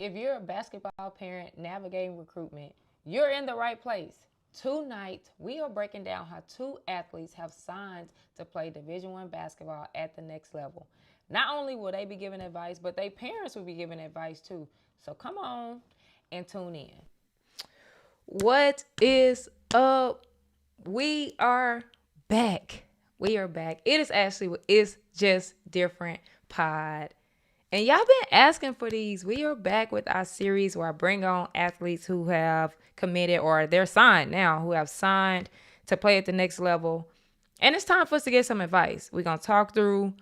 If you're a basketball parent navigating recruitment, you're in the right place. Tonight, we are breaking down how two athletes have signed to play Division One basketball at the next level. Not only will they be giving advice, but their parents will be giving advice too. So come on and tune in. What is up? We are back. We are back. It is actually it's just different pod. And y'all been asking for these. We are back with our series where I bring on athletes who have committed or they're signed now, who have signed to play at the next level. And it's time for us to get some advice. We're going to talk through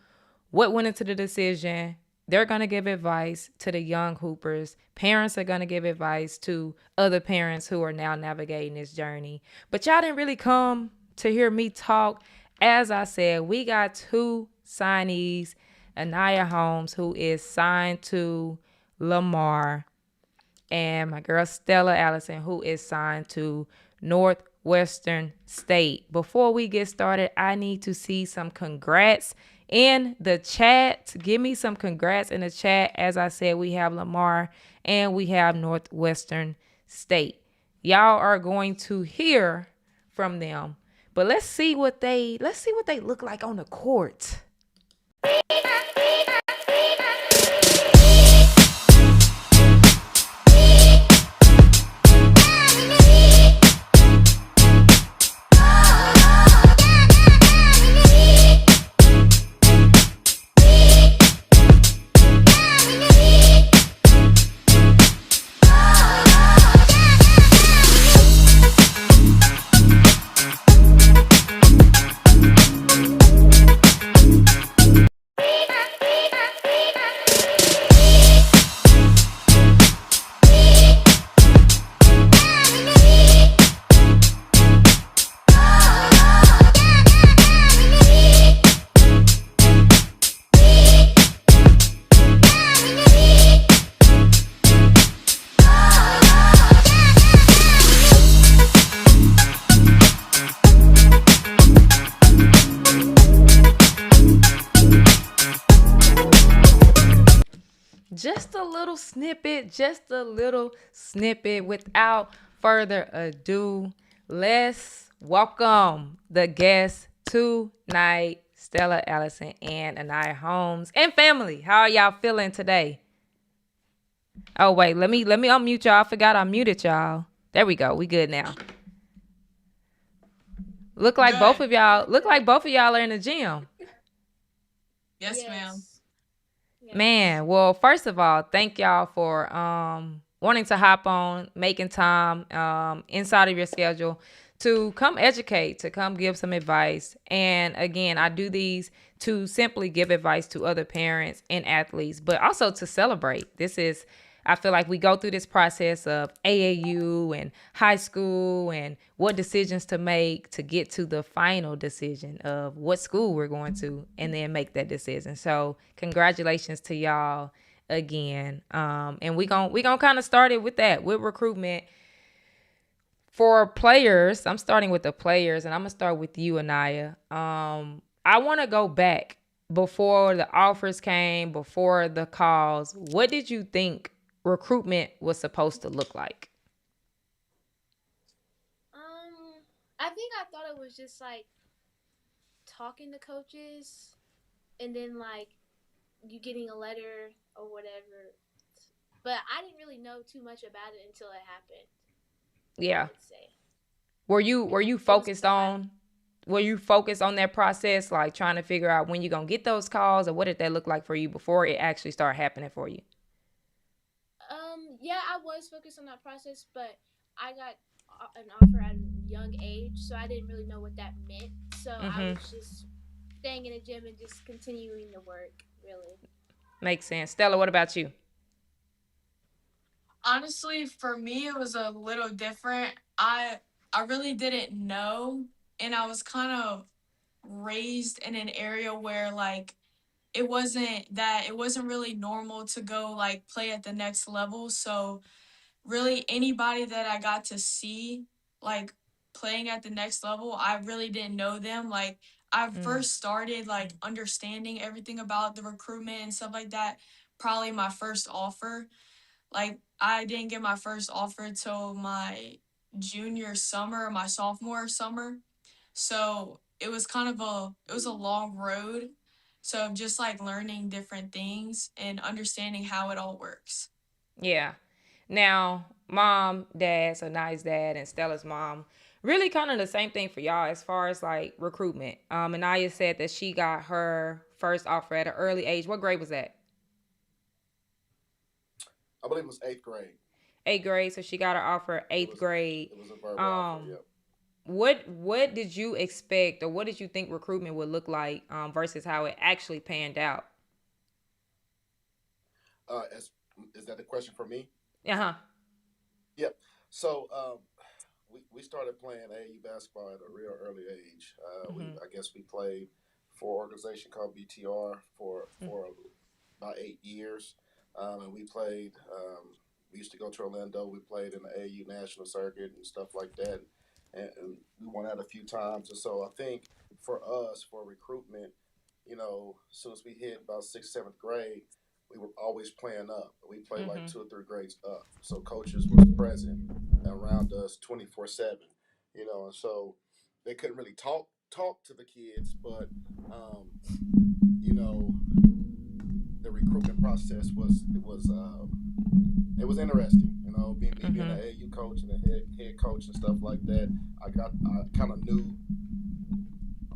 what went into the decision. They're going to give advice to the young hoopers. Parents are going to give advice to other parents who are now navigating this journey. But y'all didn't really come to hear me talk. As I said, we got two signees. E'Niyah Holmes, who is signed to Lamar, and my girl Stella Allison, who is signed to Northwestern State. Before we get started, I need to see some congrats in the chat. Give me some congrats in the chat. As I said, we have Lamar and we have Northwestern State. Y'all are going to hear from them. But let's see what they look like on the court. Just a little snippet. Without further ado, let's welcome the guests tonight, Stella Allison and E'Niyah Holmes and family. How are y'all feeling today? Oh wait, let me unmute y'all. I forgot I muted y'all. There we go. We good now. Look like both of y'all are in the gym. Yes, ma'am. Man, well, first of all, thank y'all for wanting to hop on, making time inside of your schedule to come educate, to come give some advice. And again, I do these to simply give advice to other parents and athletes, but also to celebrate. I feel like we go through this process of AAU and high school and what decisions to make to get to the final decision of what school we're going to and then make that decision. So congratulations to y'all again. And we gonna kind of start it with that, with recruitment. For players, I'm starting with the players, and I'm gonna start with you, E'Niyah. I want to go back before the offers came, before the calls. What did you think recruitment was supposed to look like? I think I thought it was just like talking to coaches and then like you getting a letter or whatever. But I didn't really know too much about it until it happened. I Yeah. would say Were you it was focused on that process, like trying to figure out when you're gonna get those calls, or what did that look like for you before it actually started happening for you? yeah, I was focused on that process, but I got an offer at a young age, so I didn't really know what that meant. So I Mm-hmm. was just staying in the gym and just continuing to work, really. Makes sense. Stella, what about you? Honestly, for me, it was a little different. I really didn't know, and I was kind of raised in an area where like it wasn't really normal to go like play at the next level. So really anybody that I got to see like playing at the next level, I really didn't know them. Like I Mm. first started like understanding everything about the recruitment and stuff like that, probably my first offer. Like I didn't get my first offer till my junior summer, my sophomore summer. So it was kind of a long road. So just like learning different things and understanding how it all works. Yeah. Now, mom, dad, so Nice dad and Stella's mom, really kind of the same thing for y'all as far as like recruitment. E'Niyah said that she got her first offer at an early age. What grade was that? I believe it was eighth grade. Eighth grade. So she got her offer It eighth was grade. it was a verbal offer. Um, Yep. what did you expect, or what did you think recruitment would look like versus how it actually panned out? As is that the question for me? Uh huh. Yep. So we started playing AAU basketball at a real early age. We Mhm. I guess we played for an organization called BTR for about 8 years, and we played. We used to go to Orlando. We played in the AAU national circuit and stuff like that, and we won that a few times. And so I think for us for recruitment, as soon as we hit about sixth, seventh grade, we were always playing up. We played like Mhm. 2 or 3 grades up. So coaches was present around us 24/7. And so they couldn't really talk to the kids, but um, you know, the recruitment process was interesting. Me being an Mhm. AU coach and a head coach and stuff like that. I kind of knew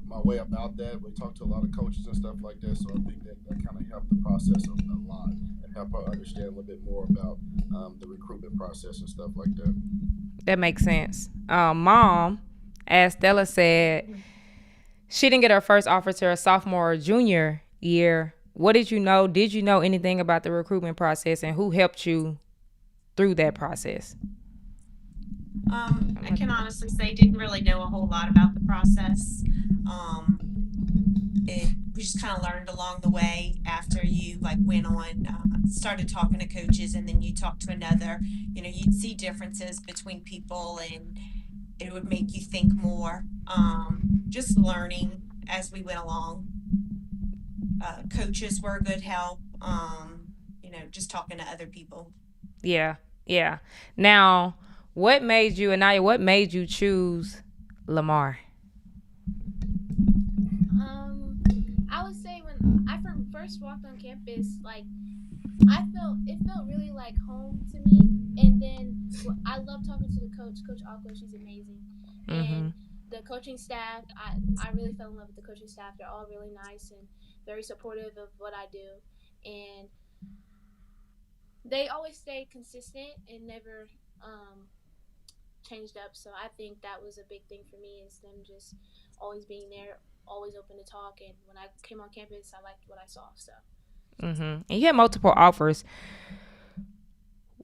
my way about that. We talked to a lot of coaches and stuff like that, so I think that kind of helped the process a lot and help her understand a little bit more about the recruitment process and stuff like that. That makes sense. Mom, as Stella said, she didn't get her first offer to her sophomore or junior year. What did you know? Did you know anything about the recruitment process, and who helped you through that process? I can honestly say didn't really know a whole lot about the process. Um, it we just kind of learned along the way after you like went on, started talking to coaches, and then you talk to another. You'd see differences between people, and it would make you think more. Just learning as we went along. Coaches were a good help. Just talking to other people. Yeah, yeah. Now, what made you, Anaya? What made you choose Lamar? Um, I would say when I first walked on campus, like it felt really like home to me. And then I love talking to the coach, Coach Alco. She's amazing, Mm-hmm. and the coaching staff. I really fell in love with the coaching staff. They're all really nice and very supportive of what I do, and they always stay consistent and never changed up. So I think that was a big thing for me is them just always being there, always open to talk. And when I came on campus, I liked what I saw. So Mm-hmm. And you had multiple offers.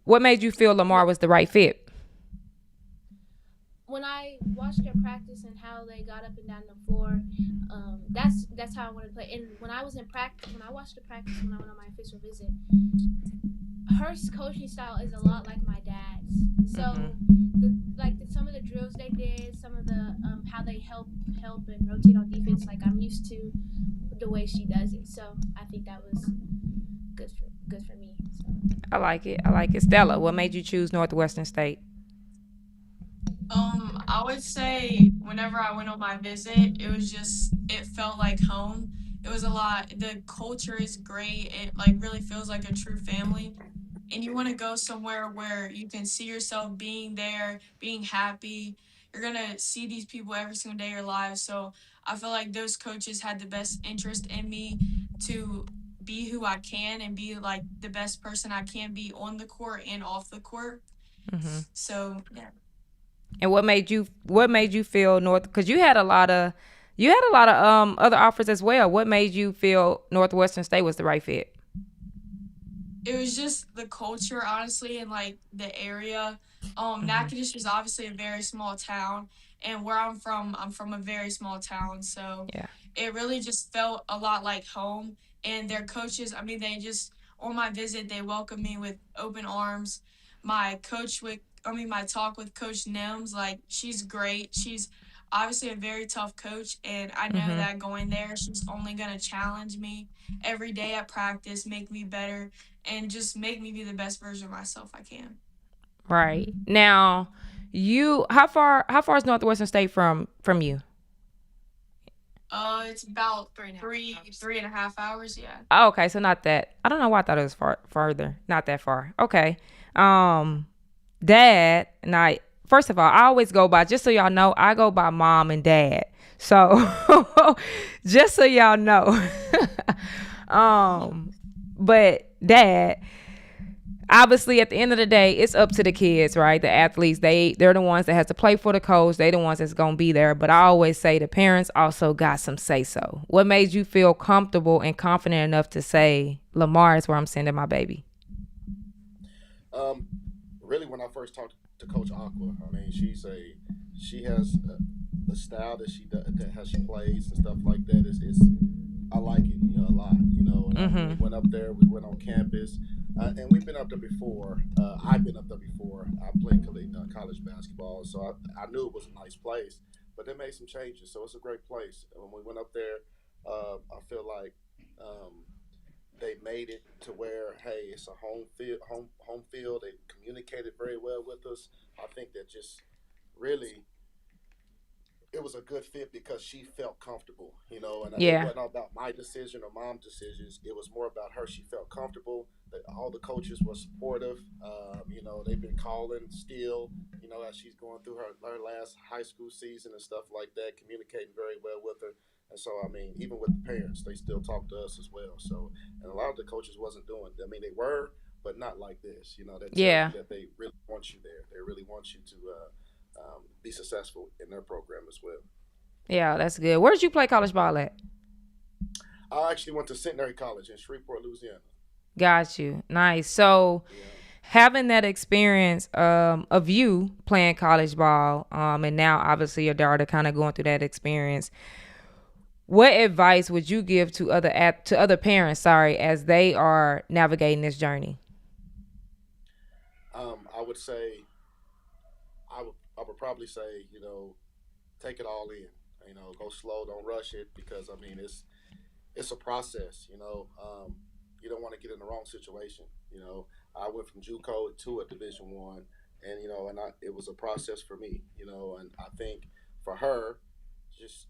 What made you feel Lamar yeah, was the right fit? when I watched their practice and how they got up and down the floor, that's how I wanted to play. And when I was in practice, when I watched the practice when I went on my official visit, her coaching style is a lot like my dad's. Mm-hmm. So some of the drills they did, some of the how they help and rotate on defense, like I'm used to the way she does it. So I think that was good for me. So. I like it. I like it. Stella, what made you choose Northwestern State? I would say whenever I went on my visit, it felt like home. It was a lot. The culture is great. It like really feels like a true family. And you want to go somewhere where you can see yourself being there, being happy. You're gonna see these people every single day of your life. So I feel like those coaches had the best interest in me to be who I can and be like the best person I can be on the court and off the court. Mm-hmm. So yeah. And what made you feel North? Because you had a lot of other offers as well. What made you feel Northwestern State was the right fit? It was just the culture, honestly, and like the area. Mm-hmm. Natchitoches is obviously a very small town, and where I'm from a very small town, so Yeah. it really just felt a lot like home. And their coaches, I mean, they just on my visit they welcomed me with open arms. My talk with Coach Nims, like she's great. She's obviously a very tough coach, and I know Mm-hmm. that going there, she's only gonna challenge me every day at practice, make me better, and just make me be the best version of myself I can. Right. Now, how far is Northwestern State from you? It's about 3.5 hours. 3.5 hours. Yeah. Oh, okay, so not that. I don't know why I thought it was further. Not that far. Okay. Um, Dad and I. First of all, I always go by. Just so y'all know, I go by mom and dad. So, just so y'all know. um, but Dad, obviously at the end of the day it's up to the kids, right? The athletes, they're the ones that has to play for the coach. They the ones that's gonna be there. But I always say the parents also got some say so. What made you feel comfortable and confident enough to say Lamar is where I'm sending my baby? Um, Really, when I first talked to Coach Aqua, I mean, she has the style that she does, that how she plays and stuff like that is I like it, a lot, And we Mm-hmm. went up there, we went on campus, and we've been up there before. I've been up there before. I played college basketball, so I knew it was a nice place. But they made some changes, so it's a great place. And when we went up there, I feel like um, they made it to where, hey, it's a home field. They communicated very well with us. I think that just really it was a good fit because she felt comfortable, and it Yeah. wasn't about my decision or mom's decisions. It was more about her. She felt comfortable. That all the coaches were supportive. They've been calling still, as she's going through her last high school season and stuff like that, communicating very well with her. And so, I mean, even with the parents, they still talk to us as well. So, and a lot of the coaches wasn't doing. I mean, they were, but not like this. That tell you Yeah. that they really want you there. They really want you to be successful in their program as well. Yeah, that's good. Where did you play college ball at? I actually went to Centenary College in Shreveport, Louisiana. Got you. Nice. So Yeah. having that experience of you playing college ball, and now obviously your daughter kind of going through that experience, what advice would you give to other parents, sorry, as they are navigating this journey? I would say I would probably say take it all in. Go slow, don't rush it because I mean it's a process. You don't want to get in the wrong situation. I went from JUCO to a Division One, and it was a process for me. And I think for her, just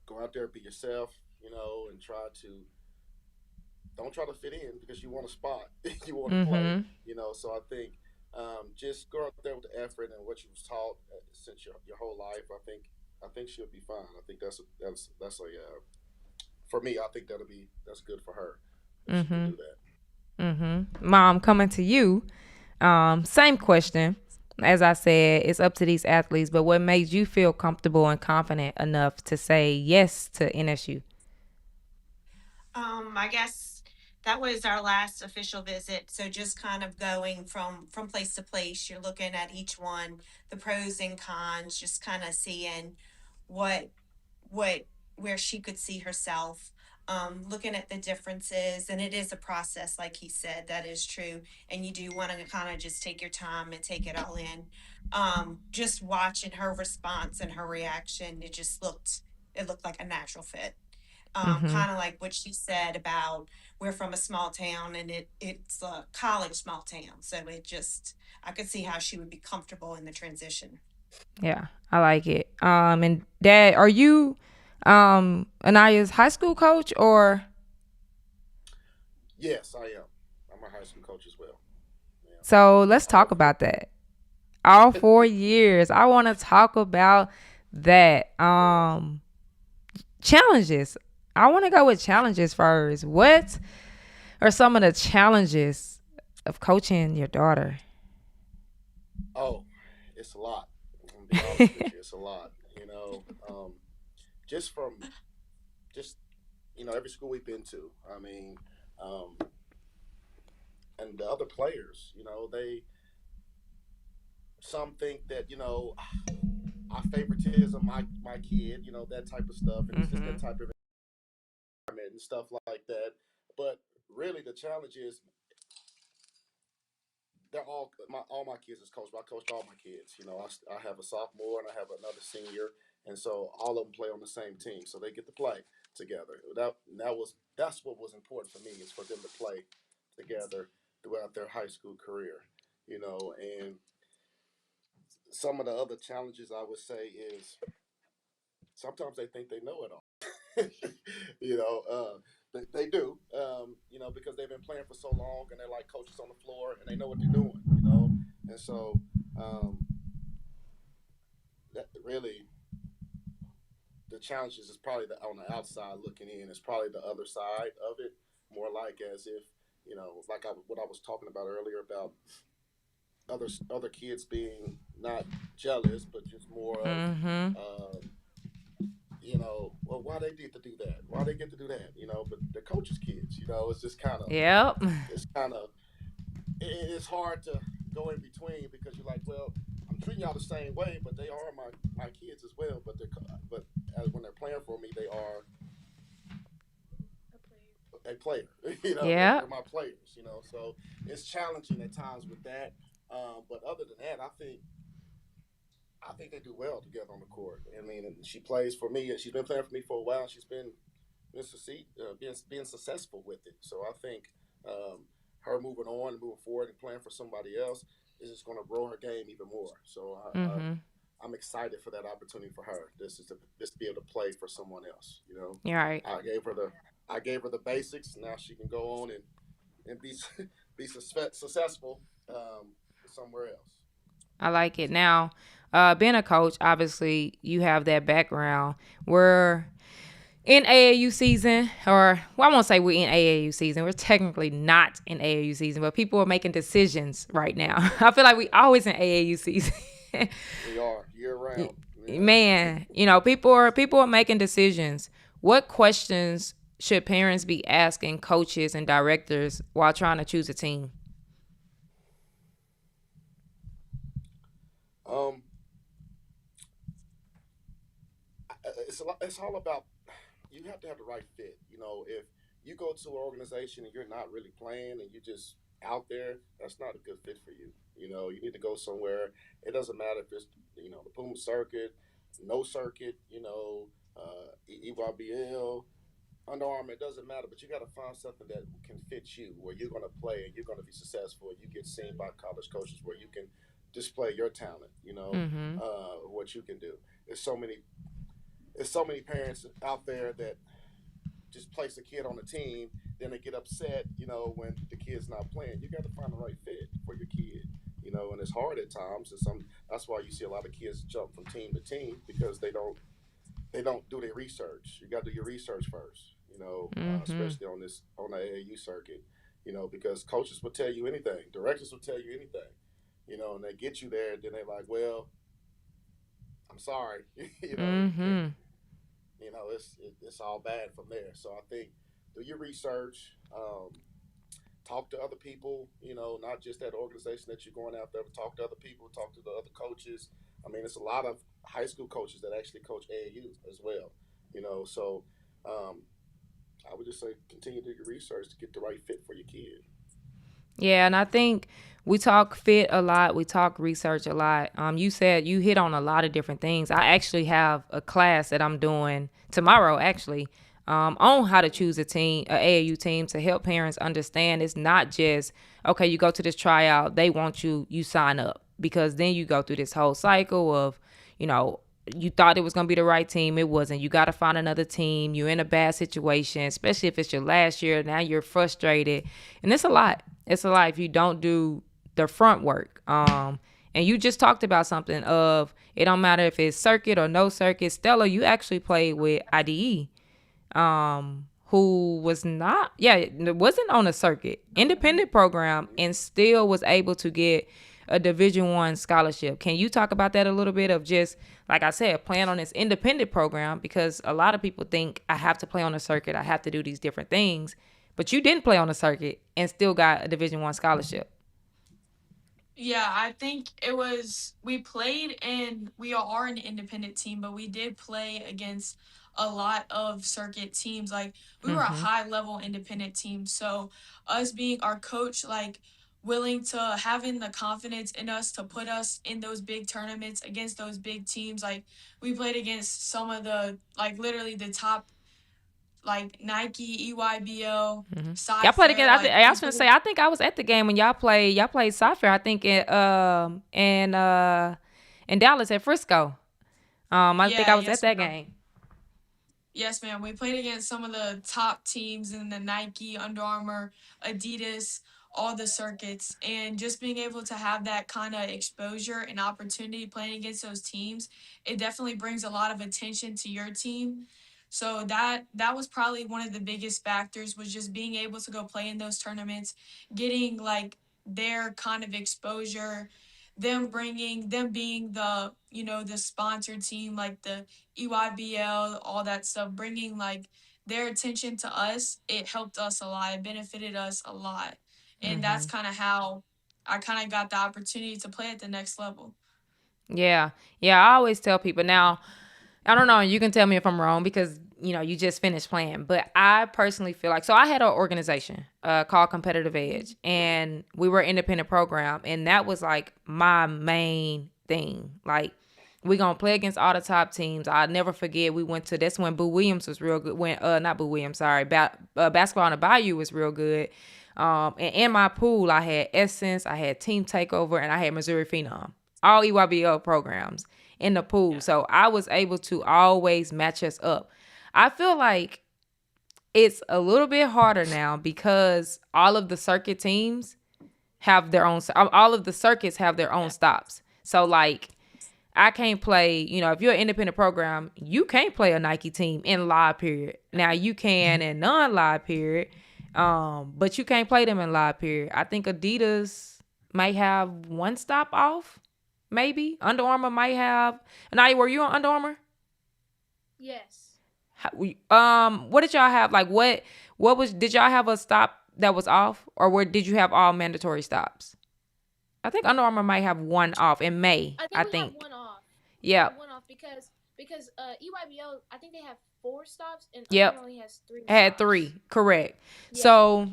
go out there, be yourself. And don't try to fit in because you want a spot, you want to play. Mm-hmm. So I think just go out there with the effort and what you was taught since your whole life. I think she'll be fine. I think that's a for me. I think that's good for her if she can Mm-hmm. do that. Mm-hmm. Mom, coming to you. Same question. As I said, it's up to these athletes, but what made you feel comfortable and confident enough to say yes to NSU? I guess that was our last official visit. So just kind of going from place to place, you're looking at each one, the pros and cons, just kind of seeing what what where she could see herself. Looking at the differences, and it is a process, like he said, that is true. And you do want to kind of just take your time and take it all in. Just watching her response and her reaction, it looked like a natural fit. Mm-hmm. Kind of like what she said about we're from a small town and it's a college small town. So I could see how she would be comfortable in the transition. Yeah, I like it. And Dad, are you Aniya's high school coach or Yes, I am. I'm a high school coach as well. Yeah, so let's all talk about that. All 4 years. I want to talk about that. Challenges. I want to go with challenges first. What are some of the challenges of coaching your daughter? Oh, it's a lot. I'm gonna be honest with you. It's a lot. Just from just every school we've been to. I mean, um, and the other players. They some think that I favoritism my kid. That type of stuff, and it's just that Mm-hmm. type of environment and stuff like that. But really, the challenge is they're all my kids is coached. I coached all my kids. I have a sophomore and I have another senior, and so all of them play on the same team, so they get to play together. That's what was important for me, is for them to play together throughout their high school career. And some of the other challenges I would say is sometimes they think they know it all. you know, they do. Because they've been playing for so long and they're like coaches on the floor and they know what they're doing. And so that really the challenges is probably on the outside looking in. Is probably the other side of it, more like as if like what I was talking about earlier about other kids being not jealous, but just more of Mm-hmm. well, why they get to do that? Why they get to do that? But the coach's kids, it's just kind of, Yep. it's kind of, it's hard to go in between because you're like, well, I'm treating y'all the same way, but they are my kids as well. But when they're playing for me, they are a player. Yeah. they're my players. So it's challenging at times with that. But other than that, I think they do well together on the court. I mean, and she plays for me. She's been playing for me for a while. She's being successful with it. So I think her moving on and moving forward and playing for somebody else is just going to grow her game even more. So Mm-hmm. I'm excited for that opportunity for her. This to be able to play for someone else. You're right. I gave her the basics. Now she can go on and be be successful somewhere else. I like it. Now, being a coach, obviously, you have that background. We're in AAU season, or well, I won't say we're in AAU season. We're technically not in AAU season, but people are making decisions right now. I feel like we always in AAU season. We are year round. Yeah. Man, people are making decisions. What questions should parents be asking coaches and directors while trying to choose a team? Um, it's all about you have to have the right fit. If you go to an organization and you're not really playing and you just out there, that's not a good fit for you. You need to go somewhere. It doesn't matter if it's the boom circuit, no circuit, EYBL, Under Armour. It doesn't matter, but you got to find something that can fit you, where you're going to play and you're going to be successful. And you get seen by college coaches where you can display your talent. Mm-hmm. What you can do. There's so many there's so many parents out there that just place a kid on the team, then they get upset, when the kid's not playing. You got to find the right fit for your kid, and it's hard at times. That's why you see a lot of kids jump from team to team because they don't do their research. You got to do your research first, Mm-hmm. especially on the AAU circuit, because coaches will tell you anything, directors will tell you anything, and they get you there, and then they're like, well, I'm sorry, you can't, Mm-hmm. it's all bad from there. So I think do your research, talk to other people, not just that organization that you're going after, but talk to other people, talk to the other coaches. I mean, it's a lot of high school coaches that actually coach AAU as well, So um, I would just say continue to do your research to get the right fit for your kid. Yeah, and I think we talk fit a lot. We talk research a lot. You said you hit on a lot of different things. I actually have a class that I'm doing tomorrow, actually, on how to choose a team, a AAU team, to help parents understand it's not just okay. You go to this tryout, they want you, you sign up, because then you go through this whole cycle of, you know, you thought it was going to be the right team. It wasn't. You got to find another team. You're in a bad situation, especially if it's your last year. Now you're frustrated. And it's a lot. It's a lot if you don't do the front work. And you just talked about something of it don't matter if it's circuit or no circuit. Stella, you actually played with IDE, who was not, yeah, wasn't on a circuit, independent program, and still was able to get a Division I scholarship. Can you talk about that a little bit of just, like I said, playing on this independent program? Because a lot of people think I have to play on a circuit, I have to do these different things, but you didn't play on a circuit and still got a Division I scholarship. Yeah, I think we are an independent team, but we did play against a lot of circuit teams. Like we were a Mm-hmm. high level independent team. So us being our coach, like willing to having the confidence in us to put us in those big tournaments against those big teams. Like we played against some of the like literally the top like Nike, EYBL, Y'all played Cypher. again. Like I we was gonna say. I think I was at the game when y'all played. Y'all played Cypher. I think in Dallas at Frisco. I think I was at that game. Yes, ma'am. We played against some of the top teams in the Nike, Under Armour, Adidas, all the circuits. And just being able to have that kind of exposure and opportunity playing against those teams, it definitely brings a lot of attention to your team. So that was probably one of the biggest factors was just being able to go play in those tournaments, getting like their kind of exposure, them being the, the sponsored team, like the EYBL, all that stuff, bringing like their attention to us, it helped us a lot. It benefited us a lot. And that's kind of how I kind of got the opportunity to play at the next level. Yeah. I always tell people now. I don't know. You can tell me if I'm wrong because you just finished playing. But I personally feel like I had an organization called Competitive Edge, and we were an independent program, and that was like my main thing. Like we gonna play against all the top teams. I'll never forget. We went to that's when Boo Williams was real good. When not Boo Williams, sorry, basketball on the Bayou was real good. And in my pool, I had Essence, I had Team Takeover, and I had Missouri Phenom. All EYBL programs in the pool. Yeah. So I was able to always match us up. I feel like it's a little bit harder now because all of the circuit teams have their own, all of the circuits have their own stops. So like I can't play, if you're an independent program, you can't play a Nike team in live period. Now you can in non-live period, but you can't play them in live period. I think Adidas might have one stop off. Maybe Under Armour might have. E'Niyah, were you on Under Armour? Yes. What did y'all have? Like, what was? Did y'all have a stop that was off, or did you have all mandatory stops? I think Under Armour might have one off in May. I think we have one off. Yeah. One off because EYBL, I think they have 4 stops and Yep. Under Armour only has 3. Had stops. 3, correct. Yeah. So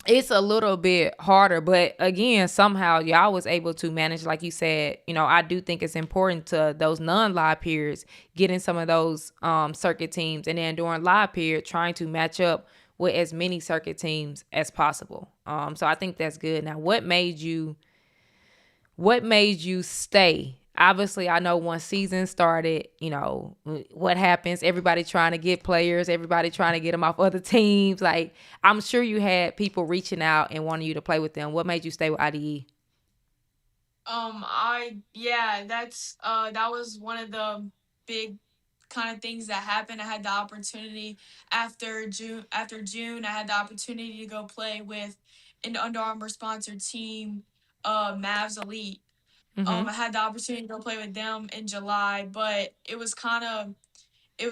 it's a little bit harder, but again, somehow y'all was able to manage, like you said. I do think it's important to those non-live periods, getting some of those circuit teams, and then during live period, trying to match up with as many circuit teams as possible. So I think that's good. Now, what made you stay? Obviously, I know once season started, what happens. Everybody trying to get players. Everybody trying to get them off other teams. Like, I'm sure you had people reaching out and wanting you to play with them. What made you stay with IDE? That was one of the big kind of things that happened. I had the opportunity after June. I had the opportunity to go play with an Under Armour sponsored team, Mavs Elite. I had the opportunity to go play with them in July, but it was kind of I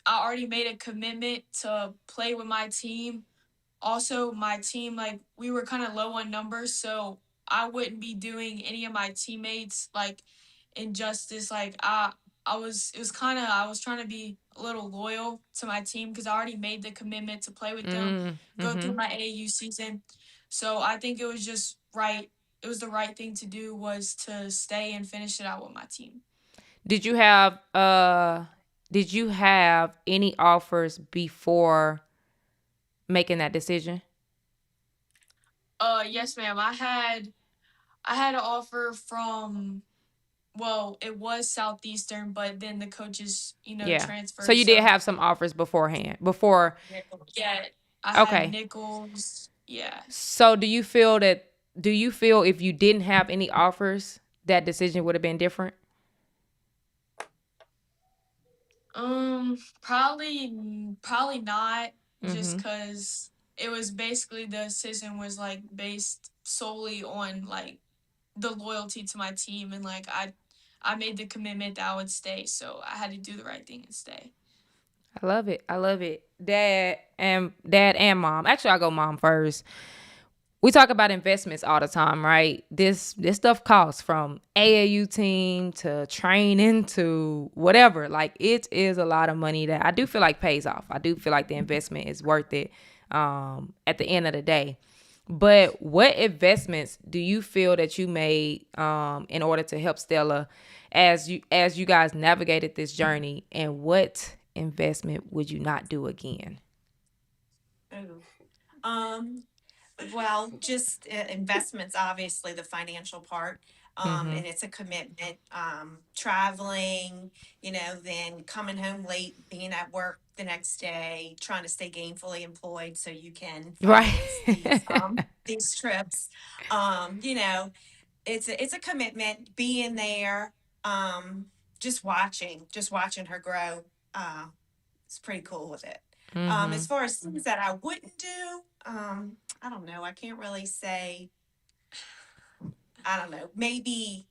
already made a commitment to play with my team. Also, my team, like, we were kind of low on numbers, so I wouldn't be doing any of my teammates like injustice. Like I was trying to be a little loyal to my team because I already made the commitment to play with them, go through my AAU season. So I think it was just right. It was the right thing to do was to stay and finish it out with my team. Did you have any offers before making that decision? Yes, ma'am. I had an offer from, well, it was Southeastern, but then the coaches, transferred. So you did have some offers beforehand. Yeah, I had Nichols. Yeah. So do you feel if you didn't have any offers, that decision would have been different? Probably not. Just because it was basically the decision was like based solely on like the loyalty to my team, and like I made the commitment that I would stay, so I had to do the right thing and stay. I love it. Dad and mom. Actually, I'll go mom first. We talk about investments all the time, right? This stuff costs, from AAU team to training to whatever. Like, it is a lot of money that I do feel like pays off. I do feel like the investment is worth it at the end of the day. But what investments do you feel that you made in order to help Stella as you guys navigated this journey, and what investment would you not do again? Ooh. Um, well, just investments, obviously the financial part. Mm-hmm. And it's a commitment. Traveling, then coming home late, being at work the next day, trying to stay gainfully employed so you can Right. finance these trips. It's a commitment. Being there, um, just watching her grow. Uh, it's pretty cool with it. Mm-hmm. As far as things that I wouldn't do, I don't know. I can't really say. I don't know. Maybe.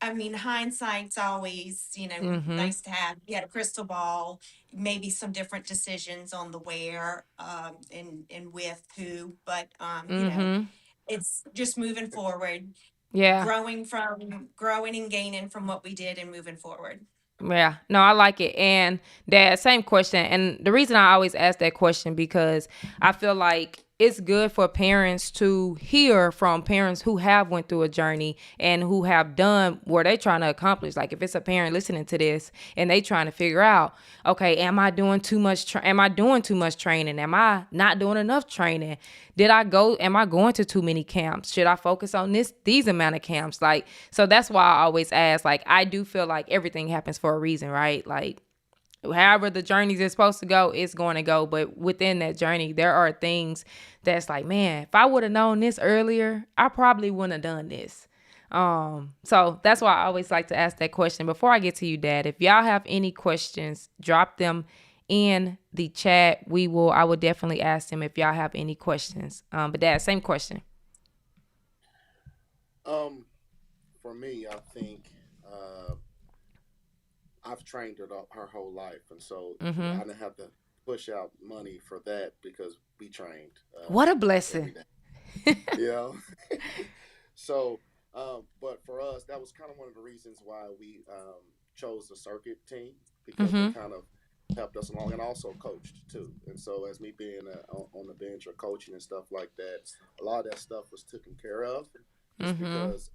I mean, hindsight's always, Mm-hmm. nice to have. You had a crystal ball, maybe some different decisions on the where, and with who, but Mm-hmm. it's just moving forward, Yeah. growing and gaining from what we did and moving forward. Yeah, no, I like it. And that same question, and the reason I always ask that question because I feel like it's good for parents to hear from parents who have went through a journey and who have done what they trying to accomplish. Like if it's a parent listening to this and they trying to figure out, okay, am I doing too much? Am I doing too much training? Am I not doing enough training? Am I going to too many camps? Should I focus on these amount of camps? Like, so that's why I always ask, like, I do feel like everything happens for a reason, right? Like, however the journeys is supposed to go, it's going to go. But within that journey, there are things that's like, man, if I would have known this earlier, I probably wouldn't have done this. So that's why I always like to ask that question. Before I get to you, Dad, if y'all have any questions, drop them in the chat. I will definitely ask them if y'all have any questions. But Dad, same question. Um, for me, I think I've trained her whole life, and so Mm-hmm. I didn't have to push out money for that because we trained What a every blessing. day. You know, so but for us, that was kind of one of the reasons why we chose the circuit team because they Mm-hmm. kind of helped us along and also coached too. And so as me being on the bench or coaching and stuff like that, a lot of that stuff was taken care of just Mm-hmm. because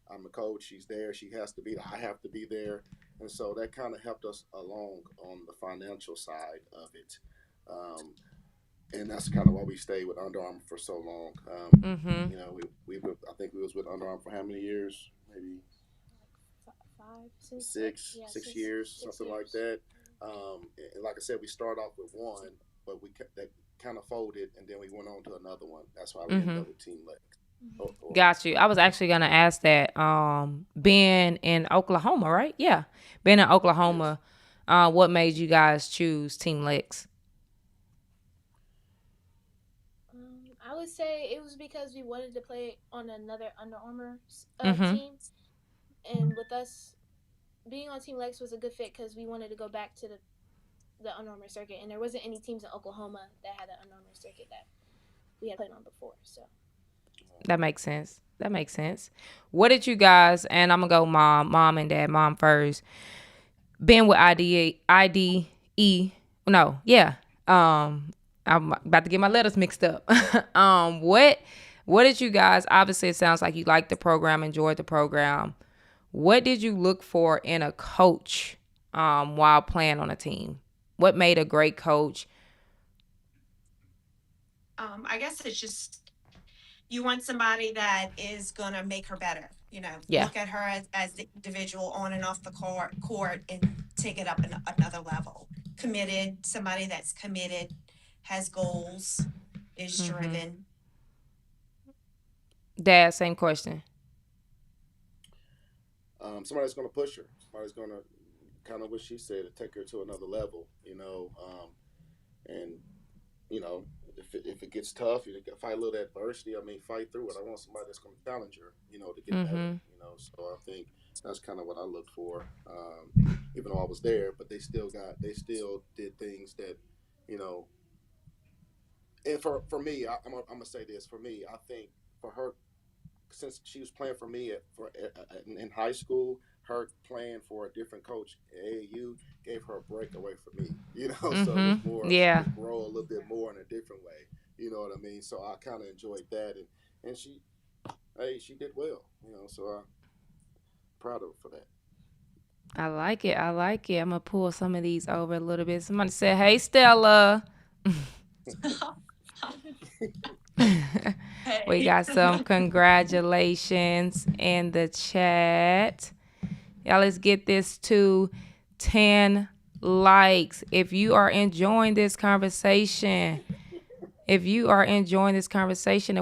I'm a coach. She's there. She has to be. I have to be there. And so that kind of helped us along on the financial side of it. Um, and that's kind of why we stayed with Under Armour for so long. Mm-hmm. I think we was with Under Armour for how many years? Maybe Five, six, six, yeah, six six, years, six something like years. that. And like I said, we started off with one, but that kind of folded, and then we went on to another one. That's why we ended Mm-hmm. up with Team Lex. Got you. I was actually gonna ask that. Being in Oklahoma, right? Yeah, being in Yes. Oklahoma. What made you guys choose Team Lex? I would say it was because we wanted to play on another Under Armour Mm-hmm. team, and with us being on Team Lex was a good fit because we wanted to go back to the Under Armour circuit, and there wasn't any teams in Oklahoma that had an Under Armour circuit that we had played on before. So That makes sense. That makes sense. What did you guys? And I'm gonna go mom and dad. Mom first. Being with IDE. No, yeah. I'm about to get my letters mixed up. What did you guys? Obviously, it sounds like you liked the program, enjoyed the program. What did you look for in a coach while playing on a team? What made a great coach? I guess it's just you want somebody that is gonna make her better. Yeah. Look at her as the individual on and off the court and take it up another level. Committed, somebody that's committed, has goals, is Mm-hmm. driven. Dad, same question. Somebody's going to push her. Somebody's going to kind of what she said, take her to another level. And you know, if it gets tough, you fight a little adversity. I mean, fight through it. I want somebody that's going to challenge her, to get better. Mm-hmm. So I think that's kind of what I looked for. Even though I was there, but they still did things that, you know. And for me, I'm gonna say this. For me, I think for her, since she was playing for me in high school, her playing for a different coach at AAU gave her a breakaway for me. So it was Mm-hmm. more she Yeah. could grow a little bit more in a different way. You know what I mean? So I kind of enjoyed that, and she did well. So I'm proud of her for that. I like it. I like it. I'm gonna pull some of these over a little bit. Somebody said, "Hey, Stella." We Hey. got some congratulations in the chat. Y'all, let's get this to 10 likes. If you are enjoying this conversation, and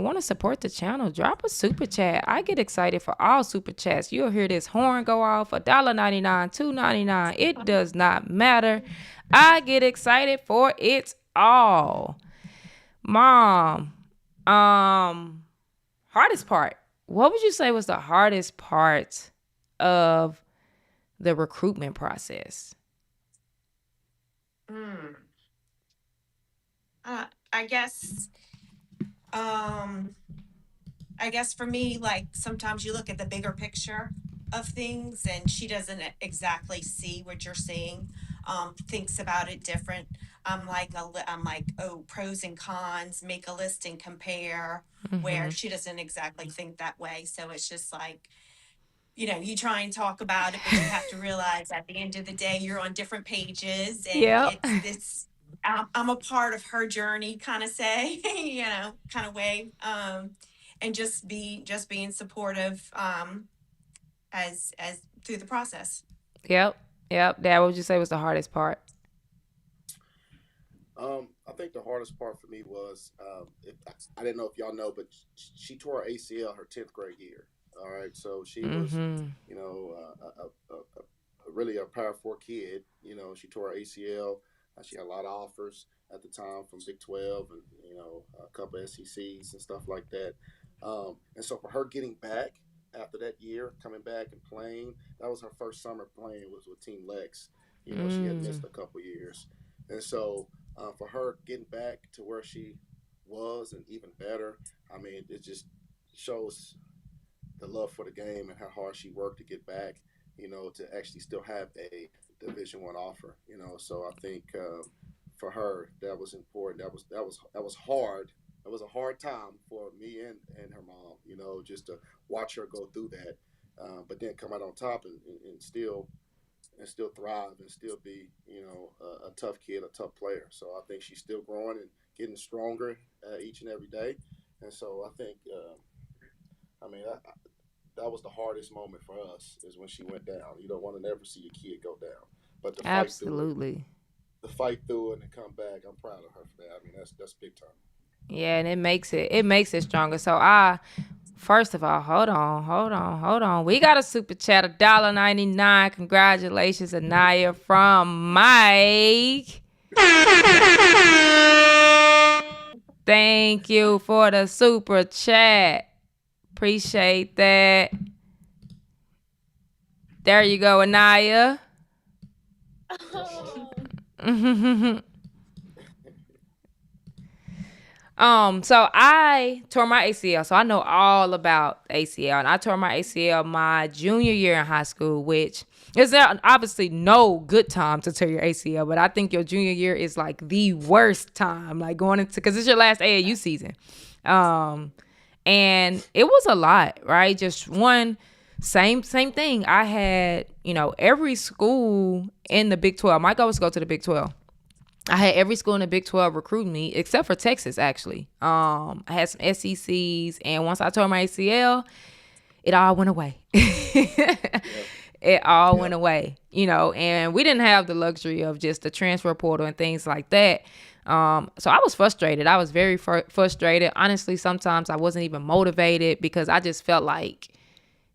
want to support the channel, drop a super chat. I get excited for all super chats. You'll hear this horn go off, $1.99, $2.99. It does not matter. I get excited for it all. Mom, hardest part. What would you say was the hardest part of the recruitment process? I guess I guess for me, like sometimes you look at the bigger picture of things and she doesn't exactly see what you're seeing, thinks about it different. I'm like, oh, pros and cons, make a list and compare, where she doesn't exactly think that way. So it's just like, you try and talk about it, but you have to realize at the end of the day, you're on different pages and Yep. it's this, I'm a part of her journey, kind of say, kind of way. And just being supportive, as through the process. Yep. Dad, what would you say was the hardest part? I think the hardest part for me was I didn't know if y'all know, but she tore her ACL her 10th grade year. All right, so she was, really a Power Four kid. She tore her ACL. She had a lot of offers at the time from Big 12 and a couple of SECs and stuff like that. And so for her getting back after that year, coming back and playing, that was her first summer playing was with Team Lex. She had missed a couple years, and so for her getting back to where she was and even better, I mean, it just shows the love for the game and how hard she worked to get back. To actually still have a Division I offer. So I think for her that was important. That was hard. It was a hard time for me and her mom. Just to watch her go through that, but then come out on top and still thrive and still be a tough kid, a tough player. So I think she's still growing and getting stronger each and every day. And so I think that was the hardest moment for us is when she went down. You don't want to never see a kid go down, but to fight through it and come back, I'm proud of her for that. I mean, that's big time. Yeah, and it makes it stronger. So first of all, hold on. We got a super chat, $1.99. Congratulations, E'Niyah, from Mike. Thank you for the super chat. Appreciate that. There you go, E'Niyah. So I tore my ACL. So I know all about ACL. And I tore my ACL my junior year in high school, which is obviously no good time to tear your ACL. But I think your junior year is like the worst time, like going into, because it's your last AAU season. And it was a lot, right? Just same thing. I had, every school in the Big 12. My goal was to go to the Big 12. I had every school in the Big 12 recruit me, except for Texas, actually. I had some SECs, and once I tore my ACL, it all went away. It all went away, and we didn't have the luxury of just the transfer portal and things like that. So I was frustrated. I was very frustrated. Honestly, sometimes I wasn't even motivated because I just felt like,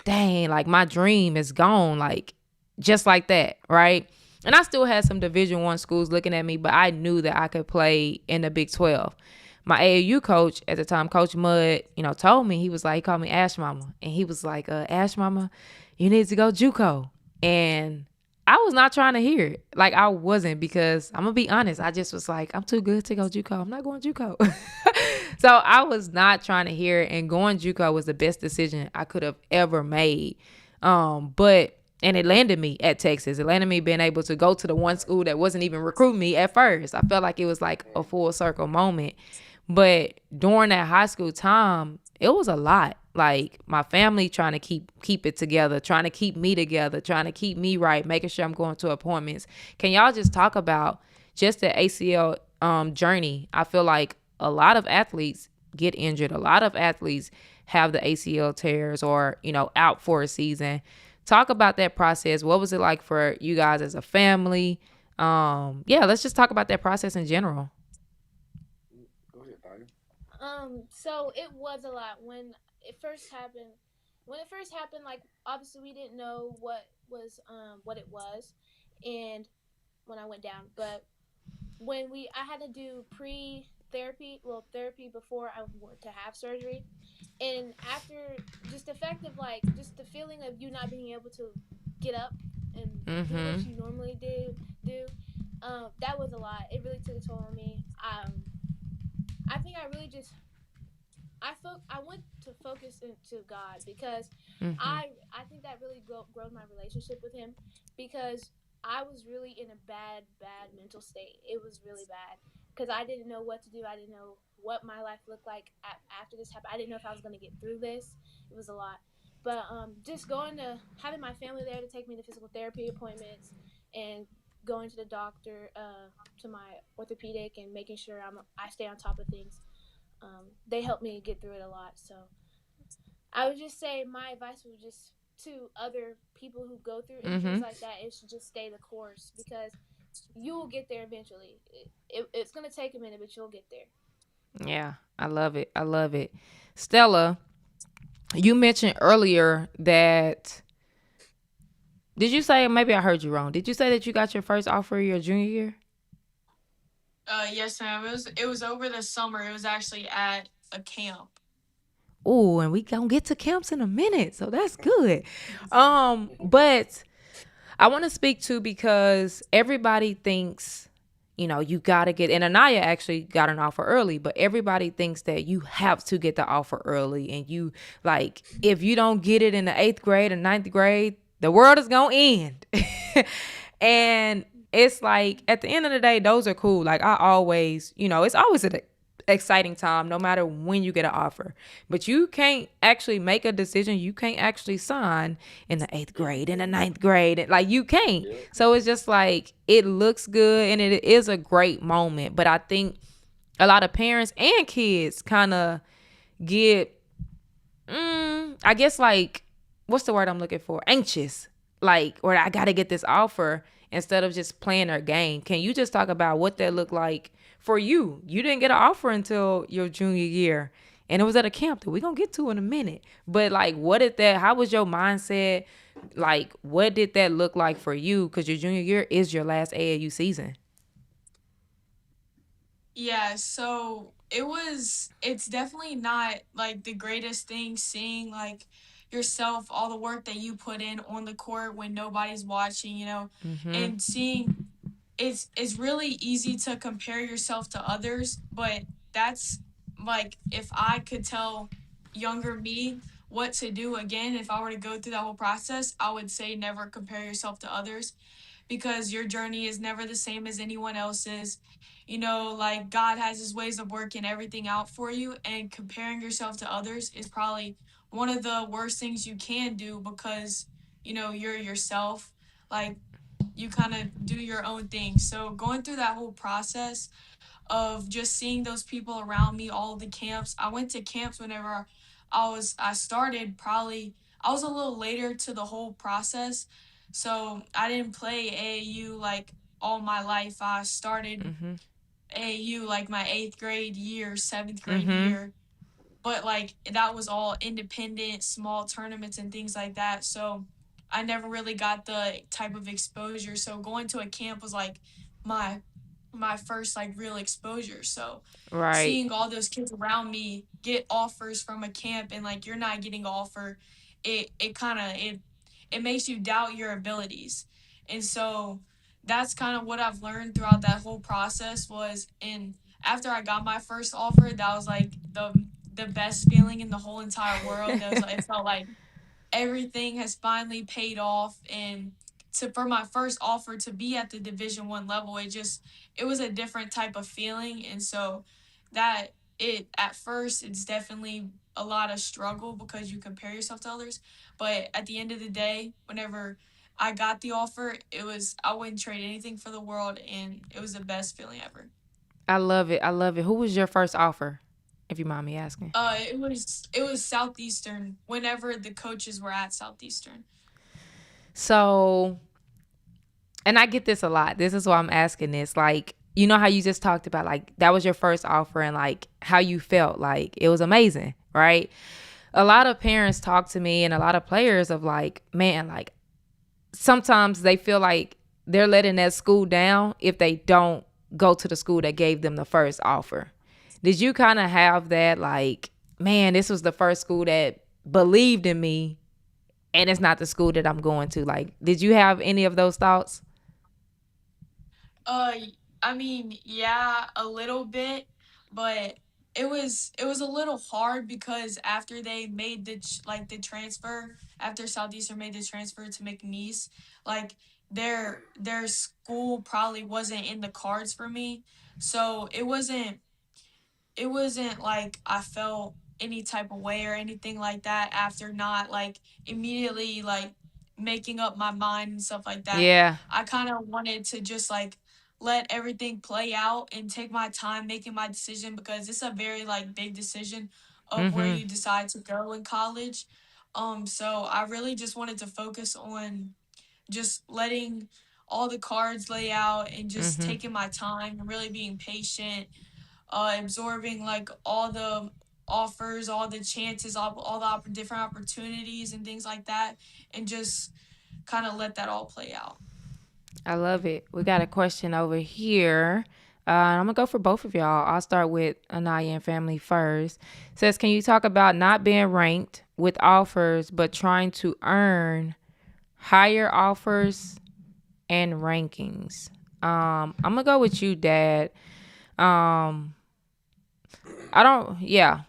dang, like my dream is gone, like just like that, right? And I still had some Division I schools looking at me, but I knew that I could play in the Big 12. My AAU coach at the time, Coach Mudd, told me, he called me Ash Mama. And he was like, Ash Mama, you need to go JUCO. And I was not trying to hear it. Like, I wasn't, because I'm going to be honest. I just was like, I'm too good to go JUCO. I'm not going JUCO. So I was not trying to hear it. And going JUCO was the best decision I could have ever made. And it landed me at Texas. It landed me being able to go to the one school that wasn't even recruiting me at first. I felt like it was like a full circle moment. But during that high school time, it was a lot. Like my family trying to keep it together, trying to keep me together, trying to keep me right, making sure I'm going to appointments. Can y'all just talk about just the ACL journey? I feel like a lot of athletes get injured. A lot of athletes have the ACL tears or, out for a season. Talk about that process. What was it like for you guys as a family? Yeah, let's just talk about that process in general. Go ahead, Naya. So it was a lot when it first happened. When it first happened, like obviously we didn't know what it was, and when I went down, but when I had to do therapy before I went to have surgery, and after just effective just the feeling of you not being able to get up and do what Mm-hmm. you normally do, that was a lot. It really took a toll on me. I think I really just I went to focus into God because Mm-hmm. I think that really growed my relationship with Him because I was really in a bad mental state. It was really bad because I didn't know what to do. I didn't know what my life looked like after this happened. I didn't know if I was going to get through this. It was a lot. But just going to having my family there to take me to physical therapy appointments and going to the doctor, to my orthopedic, and making sure I stay on top of things, they helped me get through it a lot. So I would just say my advice would just to other people who go through Mm-hmm. injuries like that is to just stay the course because you will get there eventually. It's going to take a minute, but you'll get there. Yeah, I love it. I love it. Stella, you mentioned earlier that, did you say, maybe I heard you wrong. Did you say that you got your first offer your junior year? Yes, ma'am. It was over the summer. It was actually at a camp. Oh, and we gonna get to camps in a minute, so that's good. But I want to speak to, because everybody thinks, you gotta get. And E'Niyah actually got an offer early, but everybody thinks that you have to get the offer early, and you, like, if you don't get it in the 8th grade or 9th grade, the world is gonna end. And it's like, at the end of the day, those are cool. Like, I always, it's always an exciting time no matter when you get an offer, but you can't actually make a decision. You can't actually sign in the 8th grade, in the 9th grade, like, you can't. Yeah. So it's just like, it looks good and it is a great moment, but I think a lot of parents and kids kind of get, I guess, like, what's the word I'm looking for? Anxious. Like, or I got to get this offer, instead of just playing their game. Can you just talk about what that looked like for you? You didn't get an offer until your junior year, and it was at a camp that we're going to get to in a minute. But, like, how was your mindset? Like, what did that look like for you? Because your junior year is your last AAU season. Yeah, so it's definitely not like the greatest thing seeing like yourself, all the work that you put in on the court when nobody's watching, Mm-hmm. and seeing it's really easy to compare yourself to others, but that's like if I could tell younger me what to do again if I were to go through that whole process, I would say never compare yourself to others because your journey is never the same as anyone else's. Like God has his ways of working everything out for you, and comparing yourself to others is probably one of the worst things you can do because, you're yourself. Like, you kind of do your own thing. So, going through that whole process of just seeing those people around me, all of the camps, I went to camps whenever I started probably, I was a little later to the whole process. So I didn't play AAU like all my life. I started Mm-hmm. AAU like my 8th grade year, 7th grade Mm-hmm. year, but like that was all independent, small tournaments and things like that. So I never really got the type of exposure. So going to a camp was like my my first like real exposure. So Right. seeing all those kids around me get offers from a camp and like you're not getting an offer, it kind of it makes you doubt your abilities. And so that's kind of what I've learned throughout that whole process was in after I got my first offer, that was like the best feeling in the whole entire world. That was like, it felt like everything has finally paid off, and to for my first offer to be at the Division 1 level, it was a different type of feeling. And so that it at first it's definitely a lot of struggle because you compare yourself to others. But at the end of the day, whenever I got the offer, I wouldn't trade anything for the world, and it was the best feeling ever. I love it. I love it. Who was your first offer, if you mind me asking? It was Southeastern. Whenever the coaches were at Southeastern. So, and I get this a lot. This is why I'm asking this. Like, you know how you just talked about, like, that was your first offer and, like, how you felt. Like, it was amazing, right? A lot of parents talk to me and a lot of players of, like, man, like, sometimes they feel like they're letting that school down if they don't go to the school that gave them the first offer. Did you kind of have that, like, man, this was the first school that believed in me and it's not the school that I'm going to? Like, did you have any of those thoughts? Uh, I mean, yeah, a little bit, but it was a little hard because after they made the transfer, after Southeastern made the transfer to McNeese, like their school probably wasn't in the cards for me, so it wasn't like I felt any type of way or anything like that after not like immediately like making up my mind and stuff like that. Yeah. I kind of wanted to just like let everything play out and take my time making my decision because it's a very like big decision of where Mm-hmm. you decide to go in college. So I really just wanted to focus on just letting all the cards lay out and just Mm-hmm. taking my time and really being patient, absorbing like all the offers, all the chances, all the different opportunities and things like that, and just kind of let that all play out. I love it. We got a question over here. I'm gonna go for both of y'all. I'll start with E'Niyah and family first. It says, can you talk about not being ranked with offers, but trying to earn higher offers and rankings? I'm gonna go with you, Dad. Um, I don't. Yeah.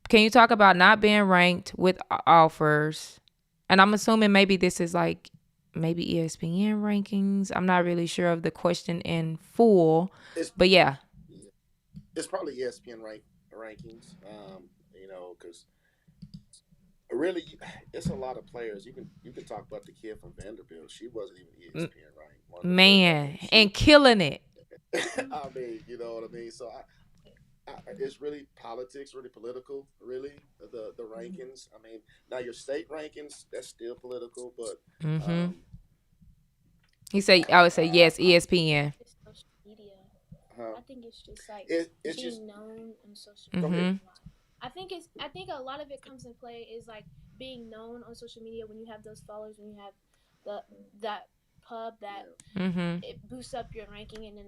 Can you talk about not being ranked with offers? And I'm assuming maybe this is like maybe ESPN rankings. I'm not really sure of the question in full, It's but yeah. it's probably ESPN rankings. Because really, it's a lot of players. You can talk about the kid from Vanderbilt. She wasn't even M- ESPN ranked. One of the first. I Man, mean, she. and killing it. I mean, you know what I mean. So it's really politics, really political, really the rankings. I mean, now your state rankings that's still political, but Mm-hmm. um, He said, I would say yes, ESPN. It's social media. huh? I think it's just like It's just being known on social go media ahead. Mm-hmm. a lot. I think a lot of it comes in play is like being known on social media when you have those followers, when you have the that pub that Yeah, Mm-hmm. it boosts up your ranking, and then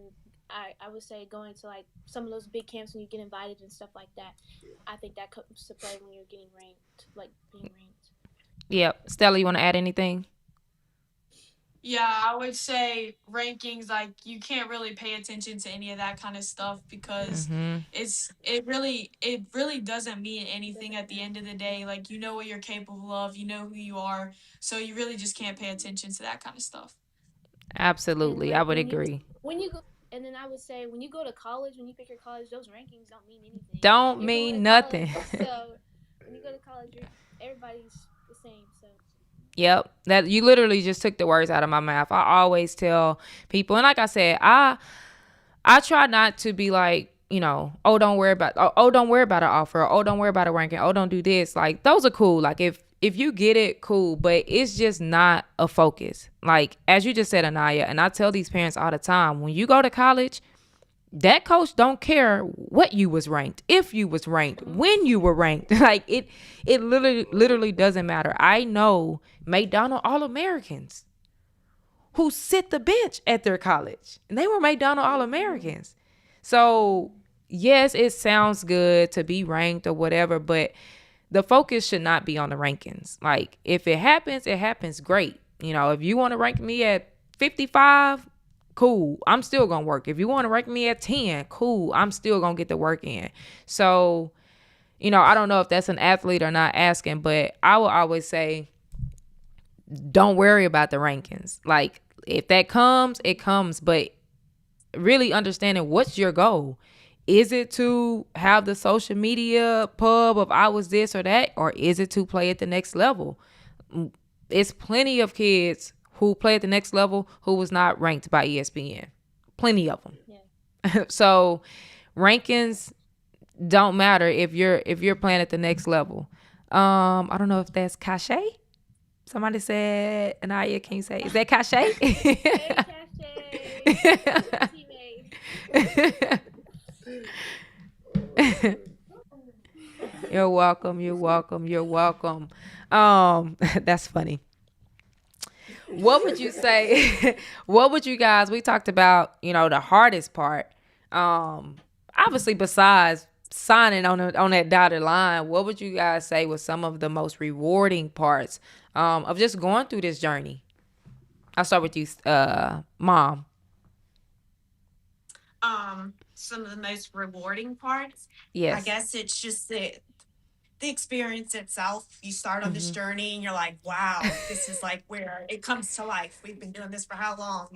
I would say going to like some of those big camps when you get invited and stuff like that. yeah. I think that comes to play when you're getting ranked, like being ranked. Yep. Stella, you want to add anything? Yeah, I would say rankings, like you can't really pay attention to any of that kind of stuff because Mm-hmm. it really doesn't mean anything at the end of the day. Like you know what you're capable of, you know who you are, so you really just can't pay attention to that kind of stuff. And Absolutely. I like would agree. when you go, and then I would say when you go to college, when you pick your college, those rankings don't mean anything. Don't You're going to mean college, nothing. so when you go to college, everybody's the same. So Yep. That you literally just took the words out of my mouth. I always tell people, and like I said, I try not to be like, oh, don't worry about an offer, or, oh, don't worry about a ranking, oh, don't do this. Like those are cool. Like if you get it, cool, but it's just not a focus. Like as you just said, E'Niyah, and I tell these parents all the time, when you go to college, that coach don't care what you was ranked, if you was ranked, when you were ranked. Like it literally doesn't matter. I know McDonald All-Americans who sit the bench at their college, and they were McDonald All-Americans. So yes, it sounds good to be ranked or whatever, but the focus should not be on the rankings. Like if it happens great. If you want to rank me at 55, cool, I'm still gonna work. If you want to rank me at 10, cool, I'm still gonna get the work in. So I don't know if that's an athlete or not asking, but I will always say don't worry about the rankings. Like if that comes, it comes, but really understanding what's your goal. Is it to have the social media pub of I was this or that, or is it to play at the next level? It's plenty of kids who play at the next level who was not ranked by ESPN. Plenty of them. Yeah. So rankings don't matter if you're playing at the next level. I don't know if that's cachet. Somebody said, E'Niyah, can you say, is that cachet? Hey, Cachet. You're welcome. You're welcome. You're welcome. That's funny. What would you say? What would you guys? We talked about the hardest part. Obviously, besides signing on that dotted line, what would you guys say was some of the most rewarding parts of just going through this journey? I'll start with you, Mom. Some of the most rewarding parts, Yes. I guess it's just the experience itself. You start on this journey and you're like, wow, this is like where it comes to life. We've been doing this for how long?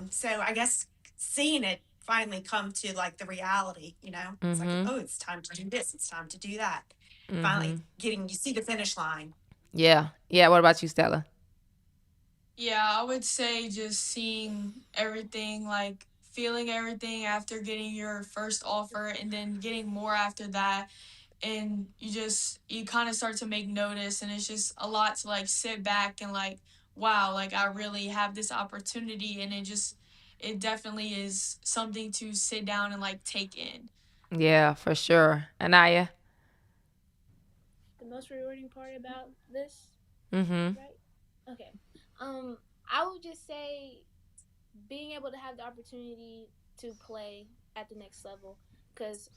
So I guess seeing it finally come to like the reality. It's like, oh, it's time to do this, it's time to do that. Finally you see the finish line. Yeah. What about you, Stella? Yeah, I would say just seeing everything, like feeling everything after getting your first offer and then getting more after that. And you kind of start to make notice, and it's just a lot to like sit back and like, wow, like I really have this opportunity. And it definitely is something to sit down and like take in. Yeah, for sure. E'Niyah? The most rewarding part about this, Mm-hmm. right? Okay. I would just say being able to have the opportunity to play at the next level, because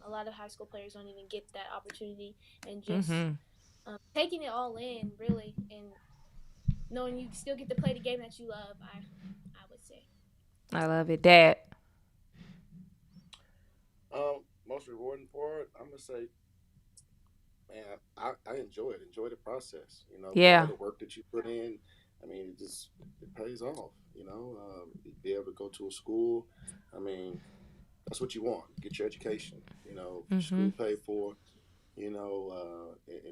a lot of high school players don't even get that opportunity, and just taking it all in, really, and knowing you still get to play the game that you love. I would say. I love it, Dad. Most rewarding part, I'm gonna say, man, I enjoy it. Enjoy the process. Yeah. All the work that you put in. I mean, it pays off. Be able to go to a school. I mean, that's what you want. Get your education. School paid for. And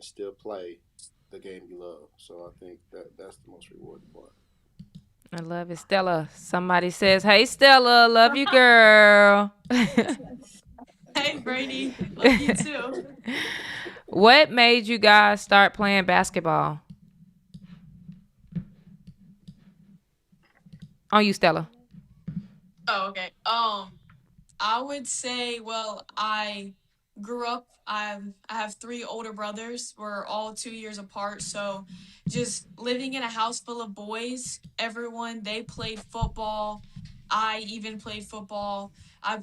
still play the game you love. So I think that's the most rewarding part. I love it, Stella. Somebody says, "Hey, Stella, love you, girl." Hey, Brady, love you too. What made you guys start playing basketball? On you, Stella. Oh, okay. I would say, well, I grew up. I have three older brothers. We're all 2 years apart. So, just living in a house full of boys, everyone they played football. I even played football. I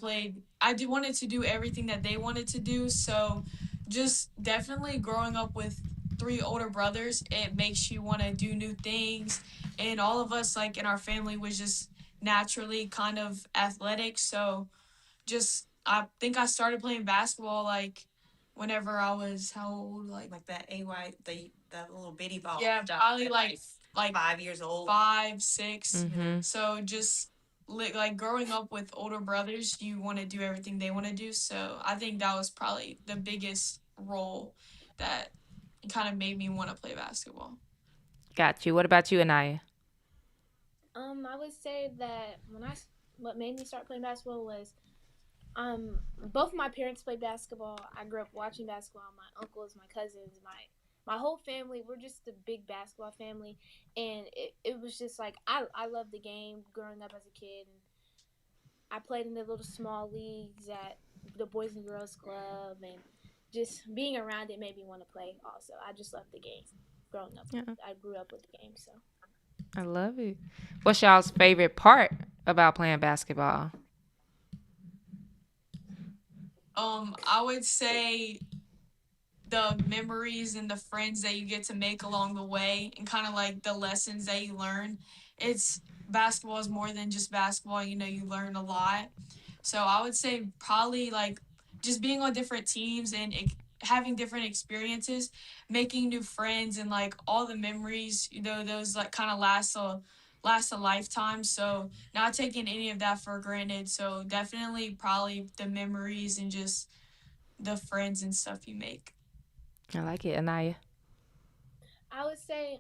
did wanted to do everything that they wanted to do. So, just definitely growing up with three older brothers, it makes you want to do new things. And all of us, like in our family, was just naturally kind of athletic. So just I think I started playing basketball like whenever I was how old, Like that the little bitty ball. yeah, probably like 5 years old. 5, 6. So just like growing up with older brothers, you want to do everything they want to do. So I think that was probably the biggest role that kind of made me want to play basketball. Got you. What about you, E'Niyah? I would say that what made me start playing basketball was both of my parents played basketball. I grew up watching basketball. My uncles, my cousins, my whole family. We're just a big basketball family, and it was just like I loved the game growing up as a kid. And I played in the little small leagues at the Boys and Girls Club, and just being around it made me want to play. Also, I just loved the game growing up. Yeah. I grew up with the game, so. I love it. What's y'all's favorite part about playing basketball? I would say the memories and the friends that you get to make along the way, and kind of like the lessons that you learn. It's Basketball is more than just basketball. You learn a lot. So I would say probably like just being on different teams and having different experiences, making new friends, and like all the memories. Those like kind of last last a lifetime. So not taking any of that for granted. So definitely probably the memories and just the friends and stuff you make. I like it, E'Niyah. I would say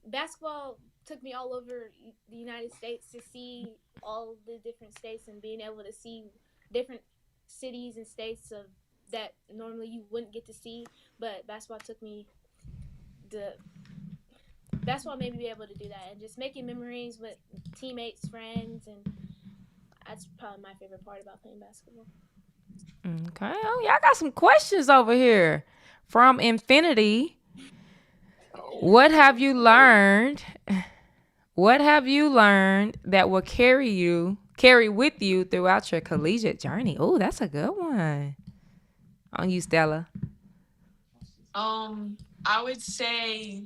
basketball took me all over the United States to see all the different states and being able to see different cities and states of that normally you wouldn't get to see. But the basketball made me be able to do that and just making memories with teammates, friends, and that's probably my favorite part about playing basketball. Okay. Oh, y'all got some questions over here from Infinity. What have you learned? What have you learned that will carry with you throughout your collegiate journey? Oh, that's a good one. On you, Stella. I would say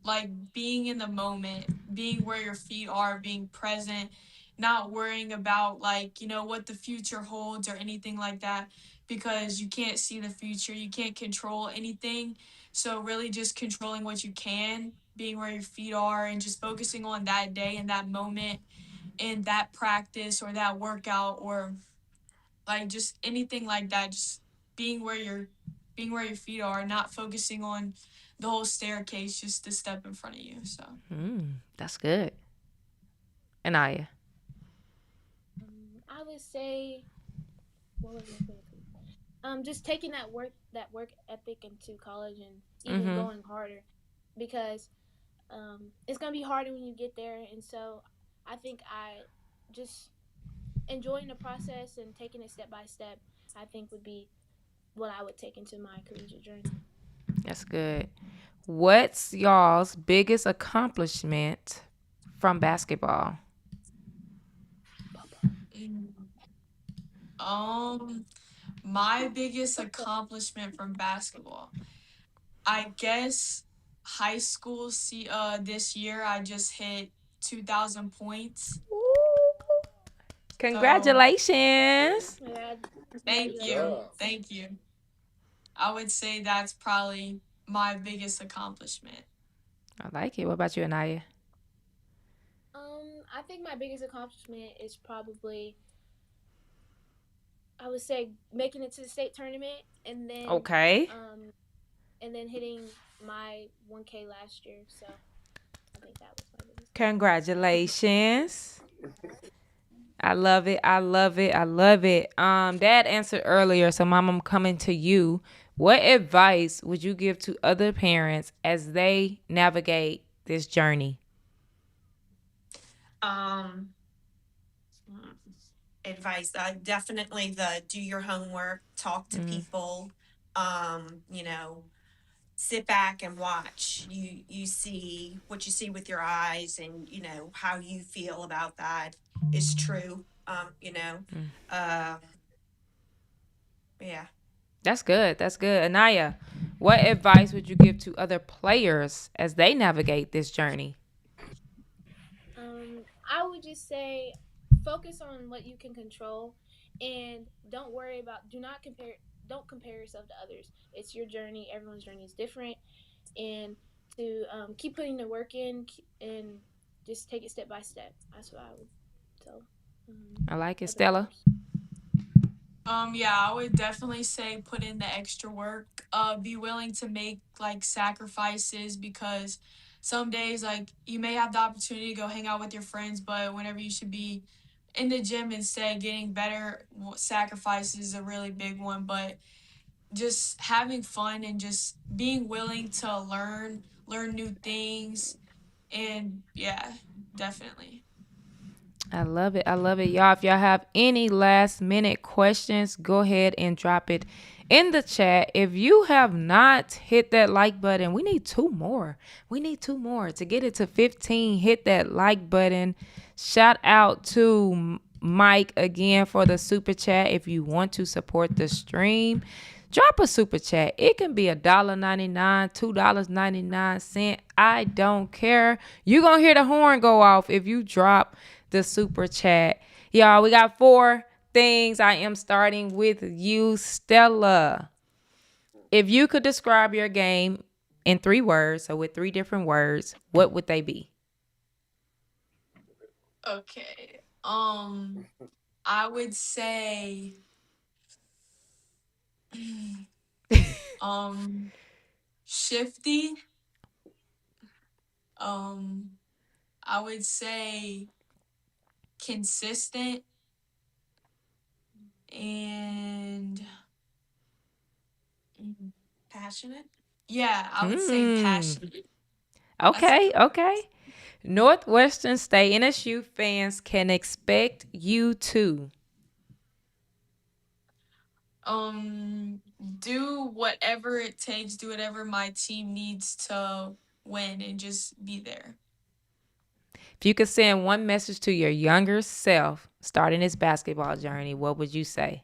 like being in the moment, being where your feet are, being present, not worrying about like, what the future holds or anything like that because you can't see the future, you can't control anything. So really just controlling what you can, being where your feet are and just focusing on that day and that moment and that practice or that workout or like just anything like that, just being where your feet are, not focusing on the whole staircase, just the step in front of you. So That's good. E'Niyah. I would say, what was my favorite? Just taking that work ethic into college and even going harder, because it's gonna be harder when you get there. And so I think I just enjoying the process and taking it step by step, I think would be what I would take into my collegiate journey. That's good. What's y'all's biggest accomplishment from basketball? My biggest accomplishment from basketball, I guess high school. This year I just hit 2,000 points. Congratulations. Thank you. I would say that's probably my biggest accomplishment. I like it. What about you, E'Niyah? I think my biggest accomplishment is probably, I would say, making it to the state tournament and then and then hitting my 1K last year. So I think that was my biggest. Congratulations. I love it. I love it. I love it. Dad answered earlier, so Mom, I'm coming to you. What advice would you give to other parents as they navigate this journey? Advice, definitely the do your homework, talk to people, you know, sit back and watch. You see what you see with your eyes, and you know how you feel about that is true. Yeah. That's good. That's good. E'Niyah, what advice would you give to other players as they navigate this journey? I would just say focus on what you can control and don't compare yourself to others. It's your journey. Everyone's journey is different. And to keep putting the work in and just take it step by step. That's what I would tell. I like it. Stella? Yeah, I would definitely say put in the extra work. Be willing to make like sacrifices because some days like you may have the opportunity to go hang out with your friends, but whenever you should be in the gym instead getting better, sacrifice is a really big one. But just having fun and just being willing to learn new things, and yeah, definitely. I love it. I love it. Y'all, if y'all have any last minute questions, go ahead and drop it in the chat. If you have not hit that like button, we need two more. We need two more to get it to 15. Hit that like button. Shout out to Mike again for the super chat. If you want to support the stream, drop a super chat. It can be $1.99, $2.99. I don't care. You're going to hear the horn go off if you drop the super chat. Y'all, we got 4 things. I am starting with you, Stella. If you could describe your game in 3 words, so with 3 different words, what would they be? Okay. I would say shifty. I would say consistent and Passionate. yeah, I would say passionate. Okay. Northwestern State NSU fans can expect you to. Do whatever it takes, do whatever my team needs to win and just be there. If you could send one message to your younger self starting this basketball journey, what would you say?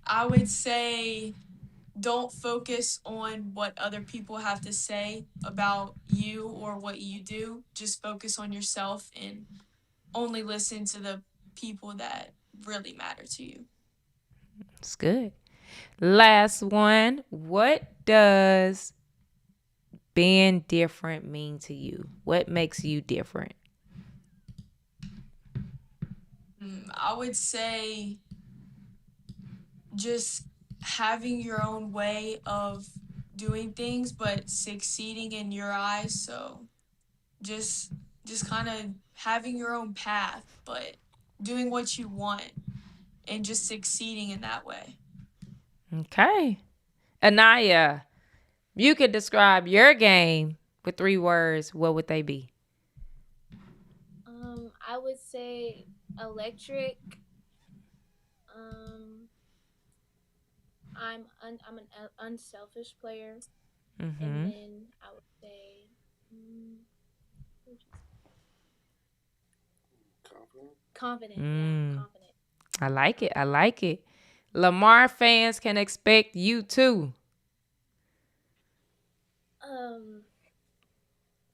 I would say don't focus on what other people have to say about you or what you do. Just focus on yourself and only listen to the people that really matter to you. It's good. Last one. What does being different mean to you? What makes you different? I would say just having your own way of doing things but succeeding in your eyes. So just kind of having your own path but doing what you want and just succeeding in that way. Okay. E'Niyah, you could describe your game with 3 words. What would they be? I would say electric. I'm an unselfish player, and then I would say confident. Yeah, confident. I like it. Lamar fans can expect you to.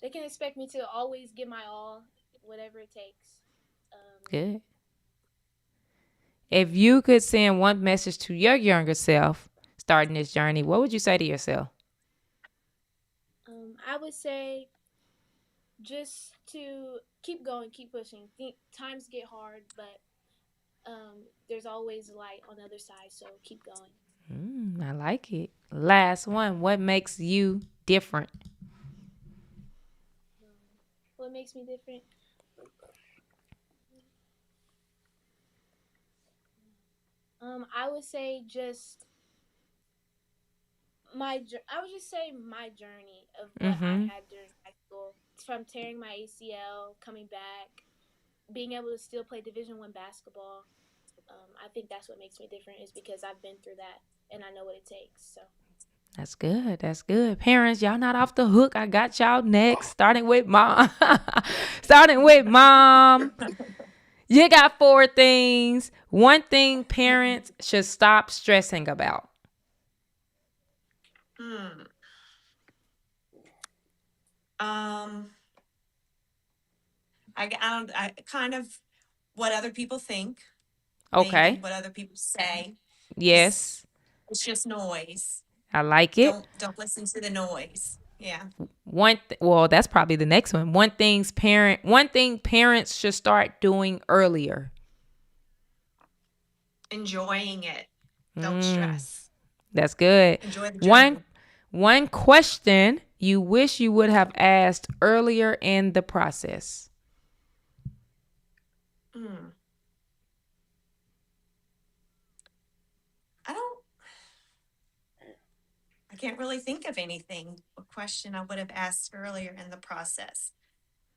They can expect me to always give my all, whatever it takes. Good. If you could send one message to your younger self starting this journey, what would you say to yourself? I would say just to keep going, keep pushing. Times get hard, but there's always light on the other side, so keep going. I like it. Last one. What makes you different? What makes me different? I would say just I would just say my journey of what I had during high school, from tearing my ACL, coming back, being able to still play Division I basketball. I think that's what makes me different, is because I've been through that and I know what it takes. So That's good. That's good. Parents, y'all not off the hook. I got y'all next. Starting with mom. You got 4 things. One thing parents should stop stressing about. I kind of what other people think. Okay. Maybe what other people say. Yes. It's just noise. I like it. Don't listen to the noise. Yeah. Well, that's probably the next one. One thing parents should start doing earlier. Enjoying it. Don't stress. That's good. Enjoy the journey. One question you wish you would have asked earlier in the process. I can't really think of anything. A question I would have asked earlier in the process.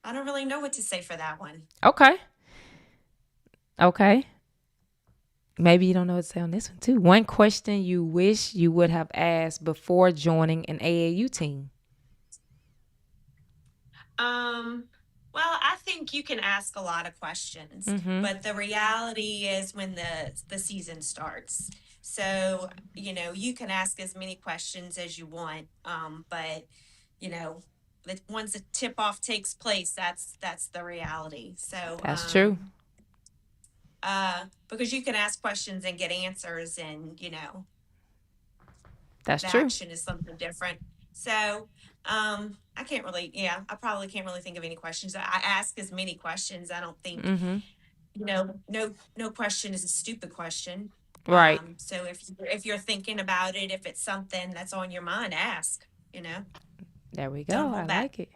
I don't really know what to say for that one. Okay. Maybe you don't know what to say on this one too. One question you wish you would have asked before joining an AAU team. Well, I think you can ask a lot of questions, but the reality is when the season starts. So, you can ask as many questions as you want, but once the tip off takes place, that's the reality. So that's true. Because you can ask questions and get answers, and That's The true. action is something different. So I can't really, I probably can't really think of any questions. I ask as many questions. I don't think, Mm-hmm. no question is a stupid question. Right. So if you're thinking about it, if it's something that's on your mind, ask, There we don't go. I hold back. like it.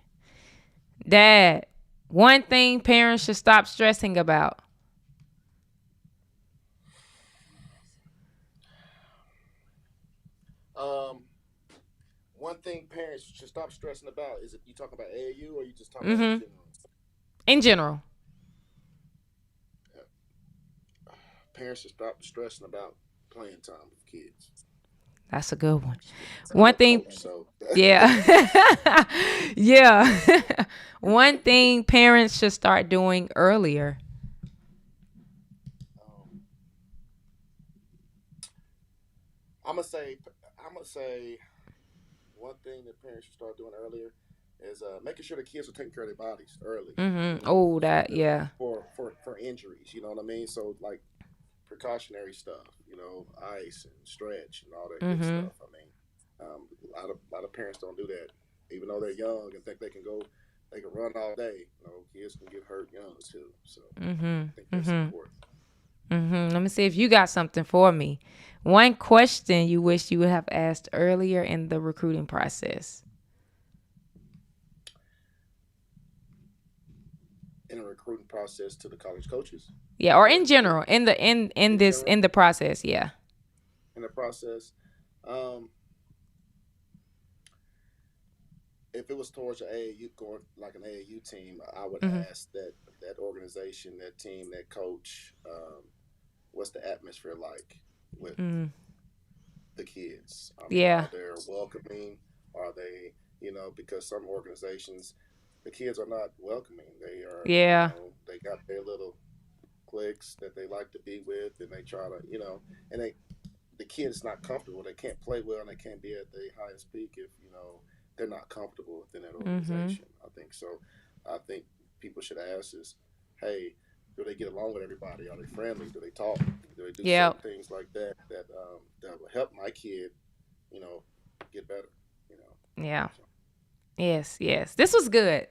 Dad, one thing parents should stop stressing about. One thing parents should stop stressing about is, it you talking about AAU or you just talking about in Mm-hmm. general? In general. Parents should stop stressing about playing time with kids. That's a good one. I'm One a thing. coach, so Yeah. Yeah. One thing parents should start doing earlier. I'm gonna say one thing that parents should start doing earlier is making sure the kids are taking care of their bodies early. Mm-hmm. Oh, that, yeah. For injuries, you know what I mean. So like precautionary stuff, ice and stretch and all that good Mm-hmm. stuff. I mean, a lot of parents don't do that, even though they're young and think they can run all day. Kids can get hurt young too. So Mm-hmm. I think that's Mm-hmm. important. Mm-hmm. Let me see if you got something for me. One question you wish you would have asked earlier in the recruiting process. In a recruiting process to the college coaches. Yeah, or in general, in the process, yeah. In the process, if it was towards an AAU, going like an AAU team, I would ask that organization, that team, that coach, what's the atmosphere like with the kids? Yeah. Are they welcoming? Are they, because some organizations, the kids are not welcoming. They are, Yeah. They got their little cliques that they like to be with, and they try to, and the kid's not comfortable. They can't play well, and they can't be at their highest peak if, they're not comfortable within that organization. I think so. I think people should ask is, hey, do they get along with everybody? Are they friendly? Do they talk? Do they do certain things like that that will help my kid, get better? Yeah. So. Yes. This was good.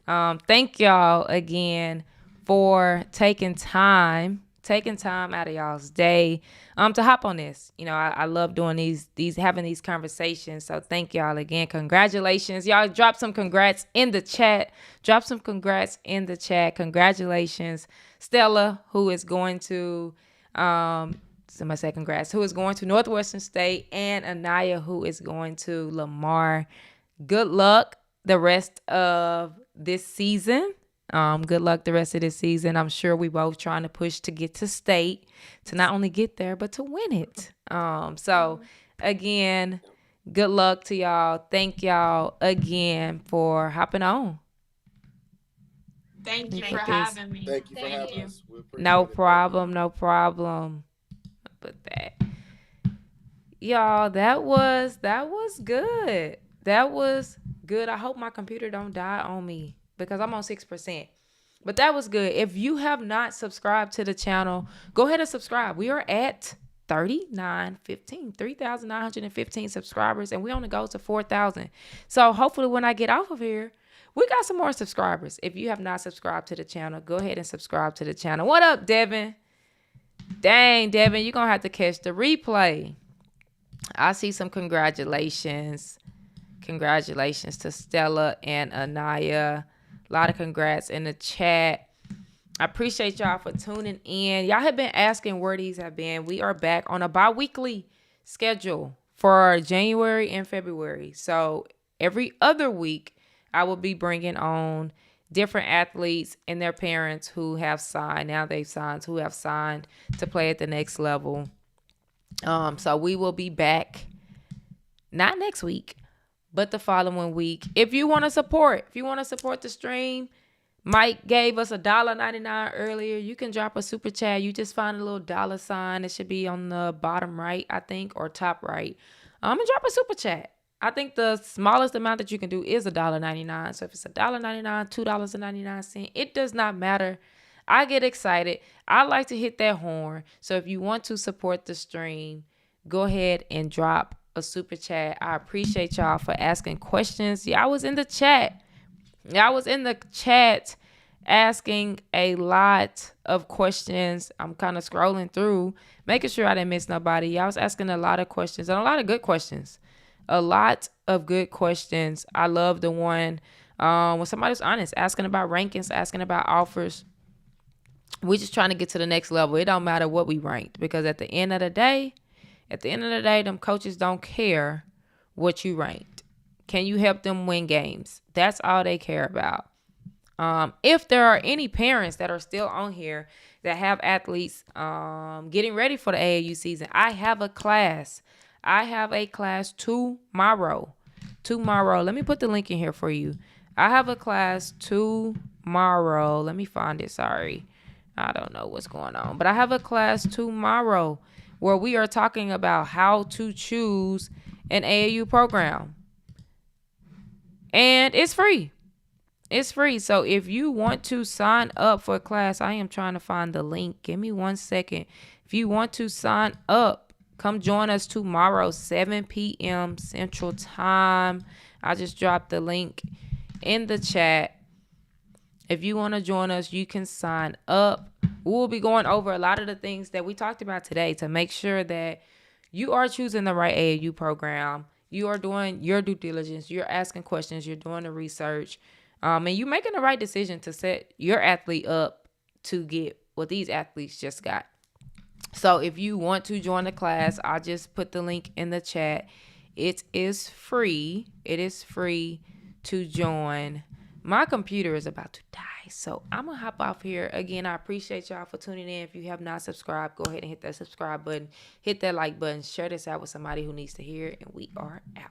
Yeah. Thank y'all again for taking time out of y'all's day to hop on this. I love doing having these conversations. So thank y'all again. Congratulations. Y'all drop some congrats in the chat. Congratulations. Stella, who is going to somebody say congrats, who is going to Northwestern State, and E'Niyah, who is going to Lamar. Good luck the rest of this season. Good luck the rest of this season. I'm sure we both trying to push to get to state, to not only get there, but to win it. So again, good luck to y'all. Thank y'all again for hopping on. Thank you for having me. Thank you for having us. We appreciate No it. problem. Put that. Y'all, that was good. That was good. I hope my computer don't die on me because I'm on 6%. But that was good. If you have not subscribed to the channel, go ahead and subscribe. We are at 3,915 subscribers, and we only go to 4,000. So hopefully when I get off of here, we got some more subscribers. If you have not subscribed to the channel, go ahead and subscribe to the channel. What up, Devin? Dang, Devin, you're going to have to catch the replay. I see some congratulations. Congratulations to Stella and E'Niyah. A lot of congrats in the chat. I appreciate y'all for tuning in. Y'all have been asking where these have been. We are back on a bi-weekly schedule for January and February. So every other week, I will be bringing on different athletes and their parents who have signed. Now they've signed, who have signed to play at the next level. So we will be back, not next week, but the following week. If you want to support the stream, Mike gave us $1.99 earlier. You can drop a super chat. You just find a little dollar sign. It should be on the bottom right, I think, or top right. And drop a super chat. I think the smallest amount that you can do is $1.99. So if it's $1.99, $2.99, it does not matter. I get excited. I like to hit that horn. So if you want to support the stream, go ahead and drop a super chat. I appreciate y'all for asking questions. Y'all was in the chat. Asking a lot of questions. I'm kind of scrolling through, making sure I didn't miss nobody. Y'all was asking a lot of questions and a lot of good questions. I love the one when somebody's honest, asking about rankings, asking about offers. We're just trying to get to the next level. It don't matter what we ranked, because at the end of the day, them coaches don't care what you ranked. Can you help them win games? That's all they care about. If there are any parents that are still on here that have athletes getting ready for the AAU season, I have a class tomorrow. Let me put the link in here for you. I have a class tomorrow. Let me find it. Sorry. I don't know what's going on. But I have a class tomorrow where we are talking about how to choose an AAU program. And it's free. So if you want to sign up for a class, I am trying to find the link. Give me 1 second. If you want to sign up, come join us tomorrow, 7 p.m. Central Time. I just dropped the link in the chat. If you want to join us, you can sign up. We'll be going over a lot of the things that we talked about today to make sure that you are choosing the right AAU program. You are doing your due diligence. You're asking questions. You're doing the research. And you're making the right decision to set your athlete up to get what these athletes just got. So if you want to join the class, I'll just put the link in the chat. It is free. To join. My computer is about to die, so I'm going to hop off here. Again, I appreciate y'all for tuning in. If you have not subscribed, go ahead and hit that subscribe button. Hit that like button. Share this out with somebody who needs to hear it, and we are out.